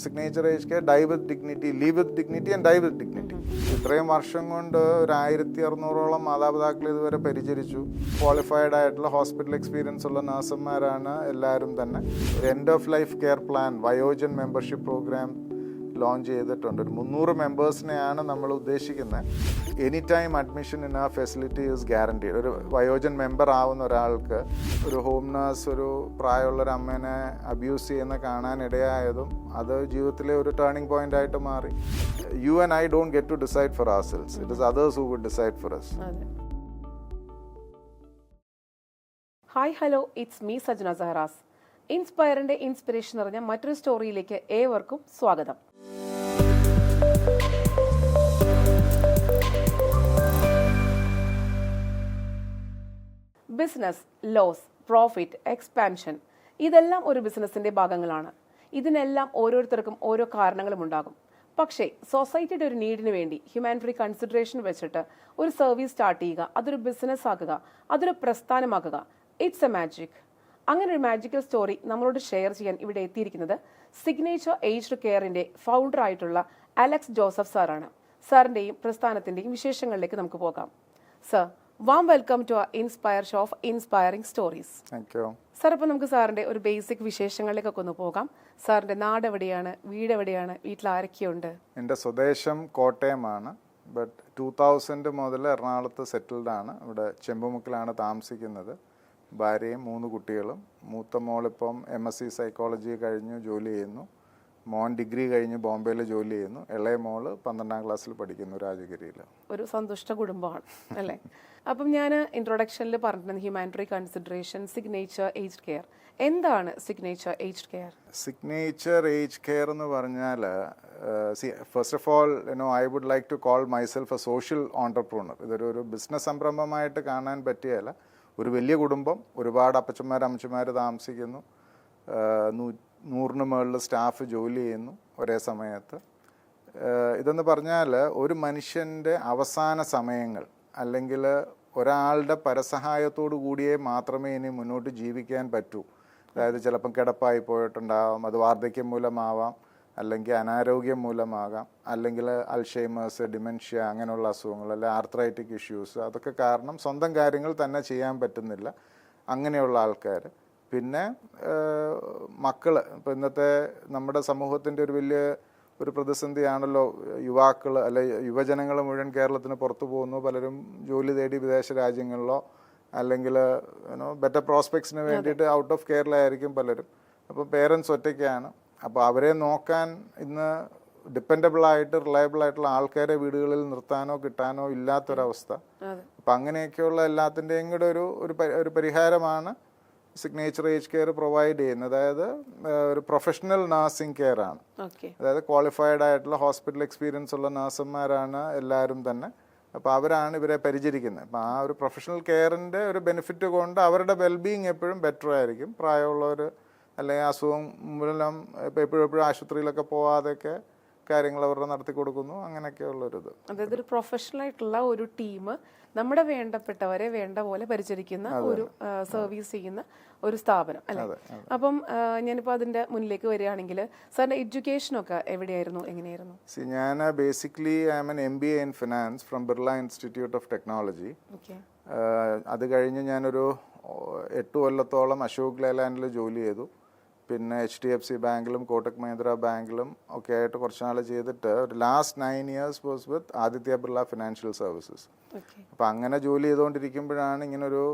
Signature age care die with dignity, live with dignity and die with dignity. ഇത്രയും വർഷം കൊണ്ട് ഒരു 1600ഓളം മാതാപിതാക്കൾ ഇതുവരെ പരിചരിച്ചു. ക്വാളിഫൈഡ് ആയിട്ടുള്ള ഹോസ്പിറ്റൽ എക്സ്പീരിയൻസ് ഉള്ള നഴ്സുമാരാണ് എല്ലാവരും തന്നെ. ഒരു end of life care plan Vayojan membership program launch ചെയ്തിട്ടുണ്ട്. ഒരു 300 മെമ്പേഴ്സിനെയാണ് നമ്മൾ ഉദ്ദേശിക്കുന്നത്. എനി ടൈം അഡ്മിഷൻ ഇൻ ആ ഫെസിലിറ്റി ഈസ് ഗ്യാരണ്ടീഡ്. ഒരു വയോജൻ മെമ്പർ ആവുന്ന ഒരാൾക്ക് ഒരു ഹോം നഴ്സ് ഒരു പ്രായമുള്ളൊരു അമ്മേനെ അബ്യൂസ് ചെയ്യുന്ന കാണാനിടയായതും അത് ജീവിതത്തിലെ ഒരു ടേണിംഗ് പോയിന്റ് ആയിട്ട് മാറി. You and I don't get to decide for ourselves. It is others who would decide for us. Hi hello, it's me Sajna Saharas. ഇൻസ്പയറിന്റെ ഇൻസ്പിറേഷൻ നിറഞ്ഞ മറ്റൊരു സ്റ്റോറിയിലേക്ക് ഏവർക്കും സ്വാഗതം. ബിസിനസ്, ലോസ്, പ്രോഫിറ്റ്, എക്സ്പാൻഷൻ, ഇതെല്ലാം ഒരു ബിസിനസിന്റെ ഭാഗങ്ങളാണ്. ഇതിനെല്ലാം ഓരോരുത്തർക്കും ഓരോ കാരണങ്ങളും ഉണ്ടാകും. പക്ഷേ സൊസൈറ്റിയുടെ ഒരു നീഡിന് വേണ്ടി ഹ്യൂമാനിറ്ററി കൺസിഡറേഷൻ വെച്ചിട്ട് ഒരു സർവീസ് സ്റ്റാർട്ട് ചെയ്യുക, അതൊരു ബിസിനസ് ആക്കുക, അതൊരു പ്രസ്ഥാനമാക്കുക, ഇറ്റ്സ് എ മാജിക്. അങ്ങനെ ഒരു മാജിക്കൽ സ്റ്റോറി നമ്മളോട് ഷെയർ ചെയ്യാൻ ഇവിടെ എത്തിയിരിക്കുന്നത് സിഗ്നേച്ചർ ഏജ്ഡ് കെയറിന്റെ ഫൗണ്ടർ ആയിട്ടുള്ള അലക്സ് ജോസഫ് സാറാണ്. സാറിന്റെയും പ്രസ്ഥാനത്തിന്റെയും വിശേഷങ്ങളിലേക്ക് നമുക്ക് പോകാം. Sir, warm welcome to inspire show of inspiring stories. Sir, അപ്പോൾ നമുക്ക് സാറിന്റെ ഒരു ബേസിക് വിശേഷങ്ങളിലേക്കൊക്കെ ഒന്ന് പോകാം. സാറിന്റെ നാട് എവിടെയാണ്, വീട് എവിടെയാണ്, വീട്ടിൽ ആരൊക്കെയുണ്ട്? എൻ്റെ സ്വദേശം കോട്ടയമാണ്. ബട്ട് 2000 മുതൽ എറണാകുളത്ത് സെറ്റിൽഡ് ആണ്. ഇവിടെ ചെമ്പുമുക്കിലാണ് താമസിക്കുന്നത്. ഭാര്യയും 3 കുട്ടികളും. മൂത്ത മോളിപ്പം MSc സൈക്കോളജി കഴിഞ്ഞു ജോലി ചെയ്യുന്നു. മോൻ ഡിഗ്രി കഴിഞ്ഞ് ബോംബെയിൽ ജോലി ചെയ്യുന്നു. ഇളയ മോള് 12ാം ക്ലാസ്സിൽ പഠിക്കുന്നു രാജഗിരിയിൽ. ഒരു സന്തുഷ്ട കുടുംബമാണ് അല്ലേ? അപ്പം ഞാൻ ഇൻട്രൊഡക്ഷനിൽ പറഞ്ഞിരുന്നത് humanitarian consideration, signature aged care. എന്താണ് signature aged care? Signature age care എന്ന് പറഞ്ഞാൽ first of all I would like to call myself a social entrepreneur. ഇതൊരു ബിസിനസ് സംരംഭമായിട്ട് കാണാൻ പറ്റിയല്ല. ഒരു വലിയ കുടുംബം, ഒരുപാട് അപ്പച്ചന്മാർ അമ്മച്ചന്മാർ താമസിക്കുന്നു. 100 മുകളിൽ സ്റ്റാഫ് ജോലി ചെയ്യുന്നു ഒരേ സമയത്ത്. ഇതെന്ന് പറഞ്ഞാൽ ഒരു മനുഷ്യൻ്റെ അവസാന സമയങ്ങൾ അല്ലെങ്കിൽ ഒരാളുടെ പരസഹായത്തോടു കൂടിയേ മാത്രമേ ഇനി മുന്നോട്ട് ജീവിക്കാൻ പറ്റൂ. അതായത് ചിലപ്പം കിടപ്പായി പോയിട്ടുണ്ടാവാം, അത് വാർദ്ധക്യം മൂലമാവാം, അല്ലെങ്കിൽ അനാരോഗ്യം മൂലമാകാം, അല്ലെങ്കിൽ അൽഷൈമേഴ്സ്, ഡിമെൻഷ്യ, അങ്ങനെയുള്ള അസുഖങ്ങൾ, അല്ലെങ്കിൽ ആർത്രൈറ്റിക് ഇഷ്യൂസ്, അതൊക്കെ കാരണം സ്വന്തം കാര്യങ്ങൾ തന്നെ ചെയ്യാൻ പറ്റുന്നില്ല. അങ്ങനെയുള്ള ആൾക്കാർ. പിന്നെ മക്കൾ. ഇപ്പോൾ ഇന്നത്തെ നമ്മുടെ സമൂഹത്തിൻ്റെ ഒരു വലിയ ഒരു പ്രതിസന്ധിയാണല്ലോ യുവാക്കൾ, അല്ലെ യുവജനങ്ങൾ മുഴുവൻ കേരളത്തിന് പുറത്തു പോകുന്നു. പലരും ജോലി തേടി വിദേശ രാജ്യങ്ങളിലോ അല്ലെങ്കിൽ ബെറ്റർ പ്രോസ്പെക്ട്സിന് വേണ്ടിയിട്ട് ഔട്ട് ഓഫ് കേരളയായിരിക്കും പലരും. അപ്പോൾ പേരൻസ് ഒറ്റയ്ക്കാണ്. അപ്പോൾ അവരെ നോക്കാൻ ഇന്ന് ഡിപ്പെൻഡബിളായിട്ട് റിലയബിൾ ആയിട്ടുള്ള ആൾക്കാരെ വീടുകളിൽ നിർത്താനോ കിട്ടാനോ ഇല്ലാത്തൊരവസ്ഥ. അപ്പം അങ്ങനെയൊക്കെയുള്ള എല്ലാത്തിൻ്റെയും കൂടെ ഒരു പരിഹാരമാണ് സിഗ്നേച്ചർ ഏജ് കെയർ പ്രൊവൈഡ് ചെയ്യുന്നത്. അതായത് ഒരു പ്രൊഫഷണൽ നഴ്സിംഗ് കെയർ ആണ്. അതായത് ക്വാളിഫൈഡ് ആയിട്ടുള്ള ഹോസ്പിറ്റൽ എക്സ്പീരിയൻസ് ഉള്ള നഴ്സുമാരാണ് എല്ലാവരും തന്നെ. അപ്പോൾ അവരാണ് ഇവരെ പരിചരിക്കുന്നത്. അപ്പോൾ ആ ഒരു പ്രൊഫഷണൽ കെയറിൻ്റെ ഒരു ബെനിഫിറ്റ് കൊണ്ട് അവരുടെ വെൽബീയിങ് എപ്പോഴും ബെറ്റർ ആയിരിക്കും. പ്രായമുള്ളവർ അല്ലെങ്കിൽ അസുഖം മൂലം ഇപ്പോൾ എപ്പോഴും ആശുപത്രിയിലൊക്കെ പോവാതെയൊക്കെ കാര്യങ്ങൾ അവരുടെ നടത്തി കൊടുക്കുന്നു. അങ്ങനെയൊക്കെയുള്ളൊരിത്. അതായത് ഒരു പ്രൊഫഷണൽ ആയിട്ടുള്ള ഒരു ടീം നമ്മുടെ വേണ്ടപ്പെട്ടവരെ വേണ്ട പോലെ പരിചരിക്കുന്ന ഒരു സർവീസ് ചെയ്യുന്ന ഒരു സ്ഥാപനം അല്ലേ? അപ്പം ഞാനിപ്പോൾ അതിൻ്റെ മുന്നിലേക്ക് വരികയാണെങ്കിൽ സാറിൻ്റെ എഡ്യൂക്കേഷനൊക്കെ എവിടെയായിരുന്നു, എങ്ങനെയായിരുന്നു? ഞാൻ basically I am an MBA in finance from Birla institute of technology. അത് കഴിഞ്ഞ് ഞാനൊരു 8 കൊല്ലത്തോളം അശോക് ലേലാൻഡിൽ ജോലി ചെയ്തു. പിന്നെ HDFC ബാങ്കിലും കോട്ടക് മഹീന്ദ്ര ബാങ്കിലും ഒക്കെ ആയിട്ട് കുറച്ച് നാൾ ചെയ്തിട്ട് ഒരു last 9 years was with Aditya Birla financial services. അപ്പോൾ അങ്ങനെ ജോലി ചെയ്തുകൊണ്ടിരിക്കുമ്പോഴാണ് ഇങ്ങനൊരു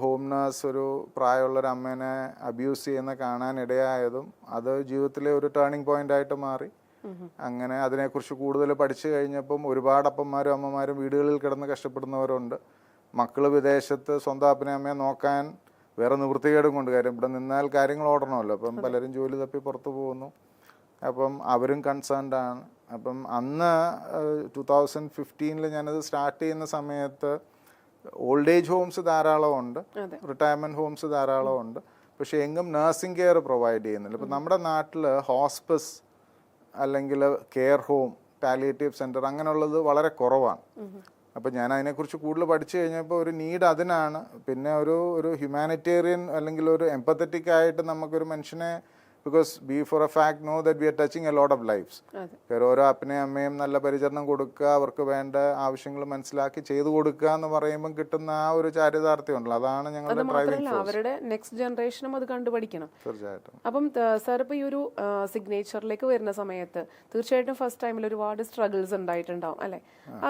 ഹോം നഴ്സ് ഒരു പ്രായമുള്ളൊരു അമ്മേനെ അബ്യൂസ് ചെയ്യുന്ന കാണാനിടയായതും അത് ജീവിതത്തിലെ ഒരു ടേണിംഗ് പോയിന്റ് ആയിട്ട് മാറി. അങ്ങനെ അതിനെക്കുറിച്ച് കൂടുതൽ പഠിച്ചു കഴിഞ്ഞപ്പം ഒരുപാട് അപ്പന്മാരും അമ്മമാരും വീടുകളിൽ കിടന്ന് കഷ്ടപ്പെടുന്നവരുണ്ട്. മക്കൾ വിദേശത്ത് സ്വന്തം അപ്പനെ അമ്മയെ നോക്കാൻ വേറെ നിവൃത്തികേടും കൊണ്ട്. കാര്യം ഇവിടെ നിന്നാൽ കാര്യങ്ങൾ ഓടണമല്ലോ. അപ്പം പലരും ജോലി തപ്പി പുറത്തു പോകുന്നു. അപ്പം അവരും കൺസേൺഡ് ആണ്. അപ്പം അന്ന് 2015 ഞാനത് സ്റ്റാർട്ട് ചെയ്യുന്ന സമയത്ത് ഓൾഡ് ഏജ് ഹോംസ് ധാരാളമുണ്ട്, റിട്ടയർമെൻറ്റ് ഹോംസ് ധാരാളമുണ്ട്. പക്ഷേ എങ്ങും നഴ്സിംഗ് കെയർ പ്രൊവൈഡ് ചെയ്യുന്നില്ല. ഇപ്പം നമ്മുടെ നാട്ടിൽ ഹോസ്പിസ് അല്ലെങ്കിൽ കെയർ ഹോം, പാലിയേറ്റീവ് സെൻറ്റർ അങ്ങനെയുള്ളത് വളരെ കുറവാണ്. അപ്പോൾ ഞാൻ അതിനെക്കുറിച്ച് കൂടുതൽ പഠിച്ചു കഴിഞ്ഞപ്പോൾ ഒരു നീഡ് അതിനാണ്. പിന്നെ ഒരു ഹ്യൂമാനിറ്റേറിയൻ അല്ലെങ്കിൽ ഒരു എംപത്തറ്റിക് ആയിട്ട് നമുക്കൊരു മനുഷ്യനെ because we for a fact know that we are touching a lot of lives. അതെ. വേറെ ഓരോ അപ്പനെയും അമ്മയും നല്ല പരിചരണം കൊടുക്കുക, അവർക്ക് വേണ്ട ആവശ്യങ്ങൾ മനസ്സിലാക്കി ചെയ്തു കൊടുക്കുക എന്ന് പറയുമ്പോൾ കിട്ടുന്ന ആ ഒരു ചാരിതാർത്ഥ്യം ഉണ്ടല്ലോ, അതാണ് ഞങ്ങളുടെ ഡ്രൈവിംഗ് ഫോഴ്സ്. അവരുടെ നെക്സ്റ്റ് ജനറേഷനും അത് കണ്ടുപഠിക്കണം. തീർച്ചയായിട്ടും. അപ്പം സാർ ഇപ്പോൾ ഈ ഒരു സിഗ്നേച്ചറിലേക്ക് വരുന്ന സമയത്ത് തീർച്ചയായിട്ടും ഫസ്റ്റ് ടൈമിൽ ഒരുപാട് സ്ട്രഗിൾസ് ഉണ്ടായിട്ടുണ്ടാവും അല്ലെ?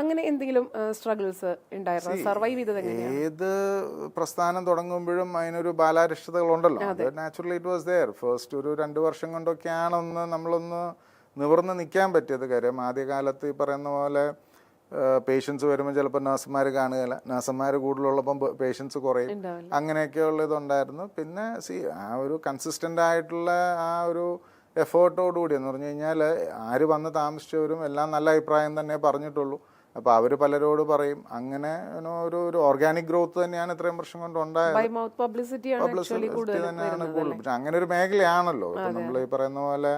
അങ്ങനെ എന്തെങ്കിലും സ്ട്രഗിൾസ് ഉണ്ടായിരുന്നു? സർവൈവ് ചെയ്തത് എങ്ങനെയാണ്? ഏത് പ്രസ്ഥാനം തുടങ്ങുമ്പോഴും അതിനൊരു ബാലാരിഷ്ടതകളുണ്ടല്ലോ. അത് naturally it was there. First ഒരു 2 വർഷം കൊണ്ടൊക്കെയാണ് നമ്മളൊന്ന് നിവർന്ന് നിൽക്കാൻ പറ്റിയത്. കാര്യം ആദ്യകാലത്ത് ഈ പറയുന്ന പോലെ പേഷ്യൻസ് വരുമ്പോൾ ചിലപ്പോൾ നഴ്സുമാർ കാണുകയില്ല, നഴ്സുമാർ കൂടുതലുള്ളപ്പം പേഷ്യൻസ് കുറയും, അങ്ങനെയൊക്കെയുള്ള ഇതുണ്ടായിരുന്നു. പിന്നെ ആ ഒരു കൺസിസ്റ്റൻ്റ് ആയിട്ടുള്ള ആ ഒരു എഫേർട്ടോടുകൂടി എന്ന് പറഞ്ഞു കഴിഞ്ഞാൽ ആര് വന്ന് താമസിച്ചവരും എല്ലാം നല്ല അഭിപ്രായം തന്നെ പറഞ്ഞിട്ടുള്ളൂ. അപ്പോൾ അവർ പലരോട് പറയും. അങ്ങനെ ഒരു ഓർഗാനിക് ഗ്രോത്ത് തന്നെയാണ് ഇത്രയും വർഷം കൊണ്ട് ഉണ്ടായത്. പബ്ലിസിറ്റി തന്നെയാണ് കൂടുതൽ. പക്ഷെ അങ്ങനെ ഒരു മേഖലയാണല്ലോ നമ്മൾ ഈ പറയുന്ന പോലെ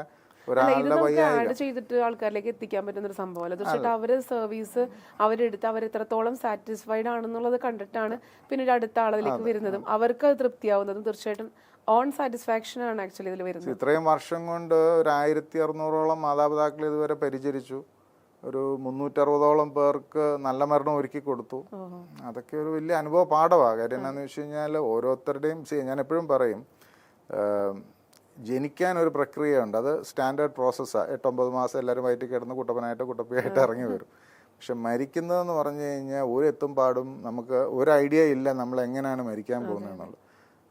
ആഡ് ചെയ്തിട്ട് ആൾക്കാരിലേക്ക് എത്തിക്കാൻ പറ്റുന്ന ഒരു സംഭവമല്ല. തീർച്ചയായിട്ടും അവര് സർവീസ് അവരെടുത്ത് അവർ എത്രത്തോളം സാറ്റിസ്ഫൈഡ് ആണെന്നുള്ളത് കണ്ടിട്ടാണ് പിന്നീട് അടുത്ത ആളിലേക്ക് വരുന്നതും അവർക്ക് അത് തൃപ്തിയാവുന്നതും. തീർച്ചയായിട്ടും ഓൺ സാറ്റിസ്ഫാക്ഷൻ ആണ് ആക്ച്വലി ഇതിൽ വരുന്നത്. ഇത്രയും വർഷം കൊണ്ട് ഒരു 1600ഓളം മാതാപിതാക്കൾ ഇതുവരെ പരിചരിച്ചു. ഒരു 360ഓളം പേർക്ക് നല്ല മരണം ഒരുക്കി കൊടുത്തു. അതൊക്കെ ഒരു വലിയ അനുഭവ പാഠമാണ്. കാര്യം എന്താണെന്ന് വെച്ച് കഴിഞ്ഞാൽ ഓരോരുത്തരുടെയും ഞാൻ എപ്പോഴും പറയും, ജനിക്കാൻ ഒരു പ്രക്രിയയുണ്ട്. അത് സ്റ്റാൻഡേർഡ് പ്രോസസ്സാണ്. 8-9 മാസം എല്ലാവരും വയറ്റിൽ കിടന്ന് കുട്ടപ്പനായിട്ട് കുട്ടപ്പിയായിട്ട് ഇറങ്ങി വരും. പക്ഷെ മരിക്കുന്നതെന്ന് പറഞ്ഞു കഴിഞ്ഞാൽ ഒരു എത്തുംപാടും നമുക്ക് ഒരു ഐഡിയ ഇല്ല നമ്മൾ എങ്ങനെയാണ് മരിക്കാൻ പോകുന്നതെന്നുള്ളത്.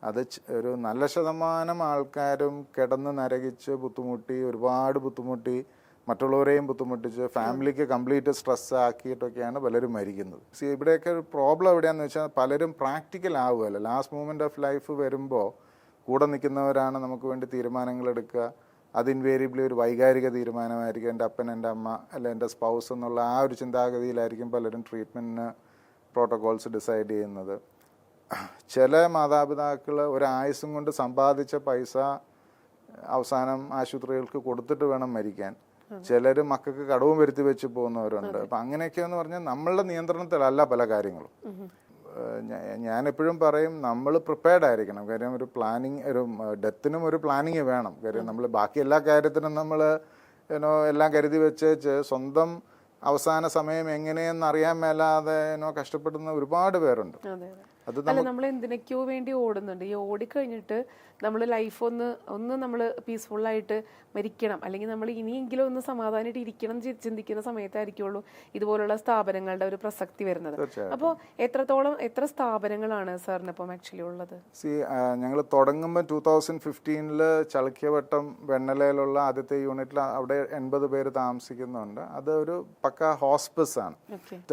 അത് ഒരു നല്ല ശതമാനം ആൾക്കാരും കിടന്ന് നരകിച്ച് ബുദ്ധിമുട്ടി, ഒരുപാട് ബുദ്ധിമുട്ടി, മറ്റുള്ളവരെയും ബുദ്ധിമുട്ടിച്ച് ഫാമിലിക്ക് കംപ്ലീറ്റ് സ്ട്രെസ് ആക്കിയിട്ടൊക്കെയാണ് പലരും മരിക്കുന്നത്. ഇവിടെയൊക്കെ ഒരു പ്രോബ്ലം എവിടെയാണെന്ന് വെച്ചാൽ പലരും പ്രാക്ടിക്കൽ ആവുകയല്ല. ലാസ്റ്റ് മൂമെൻ്റ് ഓഫ് ലൈഫ് വരുമ്പോൾ കൂടെ നിൽക്കുന്നവരാണ് നമുക്ക് വേണ്ടി തീരുമാനങ്ങൾ എടുക്കുക. അത് ഇൻവേരിയബിളി ഒരു വൈകാരിക തീരുമാനമായിരിക്കും. എൻ്റെ അപ്പൻ, എൻ്റെ അമ്മ, അല്ല എൻ്റെ സ്പൗസ് എന്നുള്ള ആ ഒരു ചിന്താഗതിയിലായിരിക്കും പലരും ട്രീറ്റ്മെൻറ്റിന് പ്രോട്ടോകോൾസ് ഡിസൈഡ് ചെയ്യുന്നത്. ചില മാതാപിതാക്കൾ ഒരായുസ്സും കൊണ്ട് സമ്പാദിച്ച പൈസ അവസാനം ആശുപത്രികൾക്ക് കൊടുത്തിട്ട് വേണം മരിക്കാൻ. ചിലർ മക്കൾക്ക് കടവും വരുത്തി വെച്ച് പോകുന്നവരുണ്ട്. അപ്പം അങ്ങനെയൊക്കെയെന്ന് പറഞ്ഞാൽ നമ്മളുടെ നിയന്ത്രണത്തിലല്ല പല കാര്യങ്ങളും. ഞാനെപ്പോഴും പറയും, നമ്മൾ പ്രിപ്പയർഡ് ആയിരിക്കണം. കാര്യം ഒരു പ്ലാനിങ്, ഒരു ഡെത്തിനും ഒരു പ്ലാനിങ് വേണം. കാര്യം നമ്മൾ ബാക്കി എല്ലാ കാര്യത്തിനും നമ്മൾ എല്ലാം കരുതി വെച്ച് സ്വന്തം അവസാന സമയം എങ്ങനെയെന്ന് അറിയാൻ മേലാതെ കഷ്ടപ്പെടുന്ന ഒരുപാട് പേരുണ്ട്. അല്ല, നമ്മൾ എന്തിനൊക്കെയോ വേണ്ടി ഓടുന്നുണ്ട്. ഈ ഓടിക്കഴിഞ്ഞിട്ട് നമ്മൾ ലൈഫ് ഒന്ന് നമ്മൾ പീസ്ഫുള്ളായിട്ട് മരിക്കണം, അല്ലെങ്കിൽ നമ്മൾ ഇനിയെങ്കിലും ഒന്ന് സമാധാനമായിട്ട് ഇരിക്കണം ചിന്തിക്കുന്ന സമയത്തായിരിക്കുള്ളൂ ഇതുപോലുള്ള സ്ഥാപനങ്ങളുടെ ഒരു പ്രസക്തി വരുന്നത്. അപ്പോൾ എത്ര സ്ഥാപനങ്ങളാണ് സാറിനിപ്പം ആക്ച്വലി ഉള്ളത്? ഞങ്ങൾ തുടങ്ങുമ്പോൾ 2015 ചളക്കിയവട്ടം വെണ്ണലയിലുള്ള ആദ്യത്തെ യൂണിറ്റിൽ അവിടെ 80 പേര് താമസിക്കുന്നുണ്ട്. അത് ഒരു പക്ക ഹോസ്പിസ് ആണ്.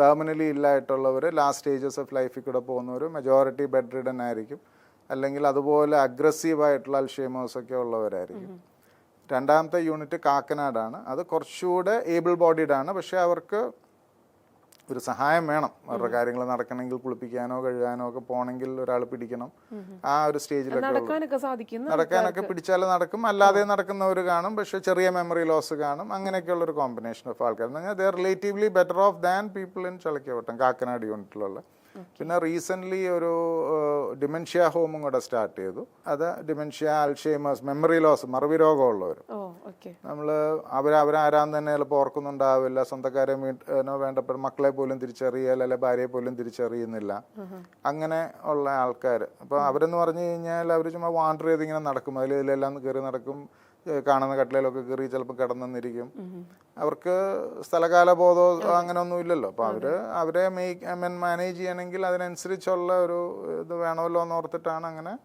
ടെർമിനലി ഇല്ലായിട്ടുള്ളവർ, ലാസ്റ്റ് സ്റ്റേജസ് ഓഫ് ലൈഫിൽ കൂടെ പോകുന്നവർ, മെജോറിറ്റി ബെഡ് റിഡൻ ആയിരിക്കും, അല്ലെങ്കിൽ അതുപോലെ അഗ്രസീവായിട്ടുള്ള അൽഷൈമേഴ്സ് ഒക്കെ ഉള്ളവരായിരിക്കും. രണ്ടാമത്തെ യൂണിറ്റ് കാക്കനാടാണ്. അത് കുറച്ചുകൂടെ ഏബിൾ ബോഡീഡ് ആണ്. പക്ഷേ അവർക്ക് ഒരു സഹായം വേണം. അവരുടെ കാര്യങ്ങൾ നടക്കണമെങ്കിൽ, കുളിപ്പിക്കാനോ കഴുകാനോ ഒക്കെ പോകണമെങ്കിൽ ഒരാൾ പിടിക്കണം. ആ ഒരു സ്റ്റേജിലൊക്കെ നടക്കാനൊക്കെ പിടിച്ചാൽ നടക്കും, അല്ലാതെ നടക്കുന്നവർ കാണും. പക്ഷെ ചെറിയ മെമ്മറി ലോസ് കാണും. അങ്ങനെയൊക്കെയുള്ള ഒരു കോമ്പിനേഷൻ ഓഫ് ആൾക്കാർ എന്ന് പറഞ്ഞാൽ they are relatively better off than people in Chalikkavattam Kakkanad യൂണിറ്റിലുള്ള. പിന്നെ റീസെൻ്റ്ലി ഒരു ഡിമെൻഷ്യ ഹോമും കൂടെ സ്റ്റാർട്ട് ചെയ്തു. അത് ഡിമെൻഷ്യ, അൽഷൈമേഴ്സ്, മെമ്മറി ലോസ്, മറവി രോഗമുള്ളവർ. നമ്മൾ അവരാരാന്ന് തന്നെ ചിലപ്പോൾ ഓർക്കുന്നുണ്ടാവില്ല. സ്വന്തക്കാരെ വേണ്ടപ്പോൾ മക്കളെ പോലും തിരിച്ചറിയാൽ, അല്ലെ ഭാര്യയെ പോലും തിരിച്ചറിയുന്നില്ല. അങ്ങനെ ഉള്ള ആൾക്കാർ. അപ്പോൾ അവരെന്ന് പറഞ്ഞു കഴിഞ്ഞാൽ അവർ ചുമ്മാ വാണ്ടർ ചെയ്ത് ഇങ്ങനെ നടക്കും. ഇതിലെല്ലാം കയറി നടക്കും, കാണുന്ന കട്ടിലൊക്കെ കയറി ചിലപ്പോൾ കിടന്നിരിക്കും. അവർക്ക് സ്ഥലകാല ബോധമോ അങ്ങനെ ഒന്നും ഇല്ലല്ലോ. അപ്പോൾ അവരെ മാനേജ് ചെയ്യണമെങ്കിൽ അതിനനുസരിച്ചുള്ള ഒരു ഇത് വേണമല്ലോ എന്ന് ഓർത്തിട്ടാണ് അങ്ങനെ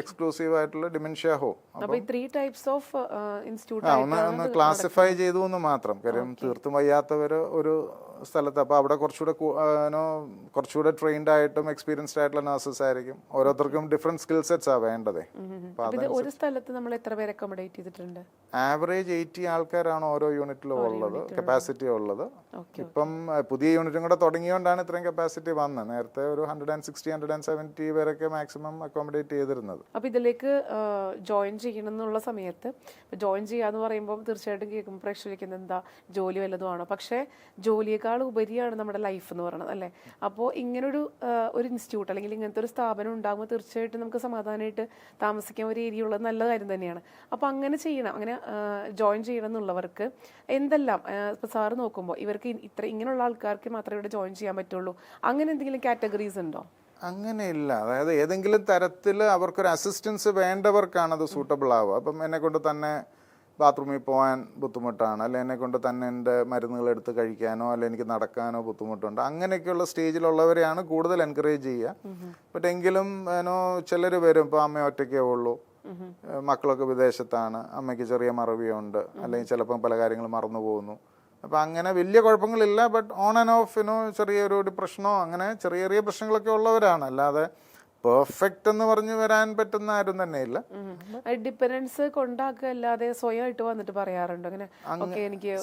എക്സ്ക്ലൂസീവ് ആയിട്ടുള്ള ഡിമെൻഷ്യ ഹോം. ഒന്ന് ക്ലാസിഫൈ ചെയ്തു എന്ന് മാത്രം. കാര്യം തീർത്തും വയ്യാത്തവർ ഒരു സ്ഥലത്ത്, അപ്പോൾ അവിടെ കുറച്ചുകൂടെ ട്രെയിൻഡ് ആയിട്ടും എക്സ്പീരിയൻസ്ഡ് ആയിട്ടുള്ള നഴ്സസ് ആയിരിക്കും. ഓരോരുത്തർക്കും ഡിഫറെന്റ് സ്കിൽ സെറ്റ്സ് ആ വേണ്ടതേ. ഒരു സ്ഥലത്ത് നമ്മൾ എത്ര പേരെ അക്കോമഡേറ്റ് ചെയ്തിട്ടുണ്ട്? ആവറേജ് 80 ആൾക്കാരാണ് ഓരോ യൂണിറ്റിലും ഉള്ളത്, കപ്പാസിറ്റി ഉള്ളത്. ഇപ്പം പുതിയ യൂണിറ്റും കൂടെ തുടങ്ങിയോണ്ടാണ് ഇത്രയും കപ്പാസിറ്റി വന്നത്. നേരത്തെ ഒരു 160-170 പേരൊക്കെ മാക്സിമം അക്കോമഡേറ്റ് ചെയ്തിരുന്നത്. അപ്പോൾ ഇതിലേക്ക് ജോയിൻ ചെയ്യണം എന്നുള്ള സമയത്ത്, ജോയിൻ ചെയ്യാന്ന് പറയുമ്പോൾ തീർച്ചയായിട്ടും കേൾക്കുമ്പോൾ പ്രേക്ഷകരിക്കുന്നത് എന്താ ജോലി വല്ലതുമാണോ? പക്ഷേ ജോലിയെ അതിനേക്കാൾ ഉപരിയാണ് നമ്മുടെ ലൈഫ് എന്ന് പറയുന്നത് അല്ലേ. അപ്പോൾ ഇങ്ങനൊരു ഒരു ഇൻസ്റ്റിറ്റ്യൂട്ട് അല്ലെങ്കിൽ ഇങ്ങനത്തെ ഒരു സ്ഥാപനം ഉണ്ടാകുമ്പോൾ തീർച്ചയായിട്ടും നമുക്ക് സമാധാനമായിട്ട് താമസിക്കാൻ ഒരു ഏരിയ ഉള്ളത് നല്ല കാര്യം തന്നെയാണ്. അപ്പോൾ അങ്ങനെ ചെയ്യണം, അങ്ങനെ ജോയിൻ ചെയ്യണം എന്നുള്ളവർക്ക് എന്തെല്ലാം ഇപ്പോൾ സാറ് നോക്കുമ്പോൾ ഇവർക്ക് ഇങ്ങനെയുള്ള ആൾക്കാർക്ക് മാത്രമേ ഇവിടെ ജോയിൻ ചെയ്യാൻ പറ്റുള്ളൂ, അങ്ങനെ എന്തെങ്കിലും കാറ്റഗറീസ് ഉണ്ടോ? അങ്ങനെയില്ല. അതായത് ഏതെങ്കിലും തരത്തിൽ അവർക്കൊരു അസിസ്റ്റൻസ് വേണ്ടവർക്കാണ് അത് സൂട്ടബിൾ ആവുക. അപ്പം എന്നെ കൊണ്ട് തന്നെ ബാത്റൂമിൽ പോകാൻ ബുദ്ധിമുട്ടാണ്, അല്ലെ എന്നെ കൊണ്ട് തന്നെ എൻ്റെ മരുന്നുകൾ എടുത്ത് കഴിക്കാനോ അല്ലെ എനിക്ക് നടക്കാനോ ബുദ്ധിമുട്ടുണ്ട്, അങ്ങനെയൊക്കെയുള്ള സ്റ്റേജിലുള്ളവരെയാണ് കൂടുതൽ എൻകറേജ് ചെയ്യുക. ബട്ട് എങ്കിലും ചിലർ വരും, ഇപ്പോൾ അമ്മ ഒറ്റയ്ക്കേ ഉള്ളൂ, മക്കളൊക്കെ വിദേശത്താണ്, അമ്മയ്ക്ക് ചെറിയ മറവിയുണ്ട്, അല്ലെങ്കിൽ ചിലപ്പം പല കാര്യങ്ങൾ മറന്നു പോകുന്നു. അപ്പം അങ്ങനെ വലിയ കുഴപ്പങ്ങളില്ല, ബട്ട് ഓൺ ആൻഡ് ഓഫ് ചെറിയൊരു ഡിപ്രഷനോ അങ്ങനെ ചെറിയ ചെറിയ പ്രശ്നങ്ങളൊക്കെ ഉള്ളവരാണ്. അല്ലാതെ പെർഫെക്റ്റ് എന്ന് പറഞ്ഞു വരാൻ പറ്റുന്ന ആരും തന്നെ ഇല്ല. ഡിപ്പെൻഡൻസ് കൊണ്ടാക്കുക അല്ലാതെ സ്വയമായിട്ട് വന്നിട്ട് പറയാറുണ്ട് എനിക്ക്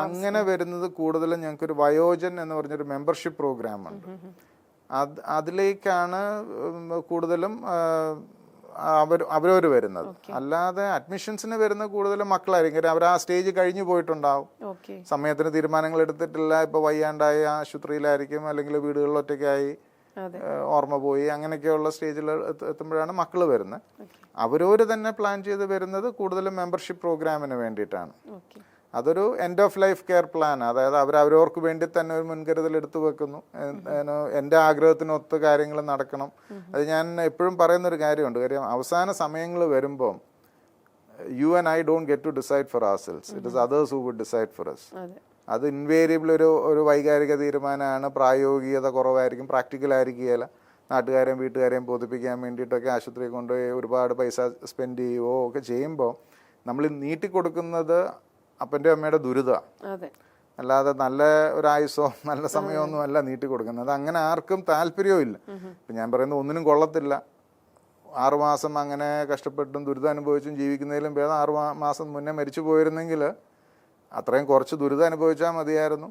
അങ്ങനെ വരുന്നത് കൂടുതലും ഞങ്ങൾക്കൊരു വയോജൻ എന്ന് പറഞ്ഞൊരു മെമ്പർഷിപ്പ് പ്രോഗ്രാം ഉണ്ട്. അതിലേക്കാണ് കൂടുതലും അവരവർ വരുന്നത്. അല്ലാതെ അഡ്മിഷൻസിന് വരുന്ന കൂടുതലും മക്കളായിരിക്കും. അവർ ആ സ്റ്റേജ് കഴിഞ്ഞു പോയിട്ടുണ്ടാവും, സമയത്തിന് തീരുമാനങ്ങൾ എടുത്തിട്ടില്ല, ഇപ്പൊ വയ്യാണ്ടായി ആശുപത്രിയിലായിരിക്കും, അല്ലെങ്കിൽ വീടുകളിൽ ഒറ്റയ്ക്കായി ഓർമ്മ പോയി, അങ്ങനെയൊക്കെയുള്ള സ്റ്റേജിൽ എത്തുമ്പോഴാണ് മക്കൾ വരുന്നത്. അവരവർ തന്നെ പ്ലാൻ ചെയ്ത് വരുന്നത് കൂടുതലും മെമ്പർഷിപ്പ് പ്രോഗ്രാമിന് വേണ്ടിയിട്ടാണ്. അതൊരു end of life care plan, അതായത് അവരവർക്ക് വേണ്ടി തന്നെ ഒരു മുൻകരുതൽ എടുത്തു വെക്കുന്നു. എൻ്റെ ആഗ്രഹത്തിനൊത്ത് കാര്യങ്ങൾ നടക്കണം. അത് ഞാൻ എപ്പോഴും പറയുന്നൊരു കാര്യമുണ്ട്. കാര്യം അവസാന സമയങ്ങൾ വരുമ്പം you and I don't get to decide for ourselves, it is others who would decide for us. അത് ഇൻവേരിയബിൾ ഒരു വൈകാരിക തീരുമാനമാണ്. പ്രായോഗികത കുറവായിരിക്കും, പ്രാക്ടിക്കൽ ആയിരിക്കുകയില്ല. നാട്ടുകാരെയും വീട്ടുകാരെയും ബോധിപ്പിക്കാൻ വേണ്ടിയിട്ടൊക്കെ ആശുപത്രിയിൽ കൊണ്ടുപോയി ഒരുപാട് പൈസ സ്പെൻഡ് ചെയ്യുകയോ ഒക്കെ ചെയ്യുമ്പോൾ നമ്മൾ നീട്ടിക്കൊടുക്കുന്നത് അപ്പൻ്റെ അമ്മയുടെ ദുരിതമാണ്, അല്ലാതെ നല്ല ഒരു ആയുസോ നല്ല സമയമൊന്നും അല്ല നീട്ടിക്കൊടുക്കുന്നത്. അങ്ങനെ ആർക്കും താല്പര്യവും ഇല്ല. ഇപ്പം ഞാൻ പറയുന്നത് ഒന്നിനും കൊള്ളത്തില്ല. 6 മാസം അങ്ങനെ കഷ്ടപ്പെട്ടും ദുരിതം അനുഭവിച്ചും ജീവിക്കുന്നതിലും ഭേദം 6 മാസം മുന്നേ മരിച്ചു പോയിരുന്നെങ്കിൽ അത്രയും കുറച്ച് ദുരിതം അനുഭവിച്ചാൽ മതിയായിരുന്നു,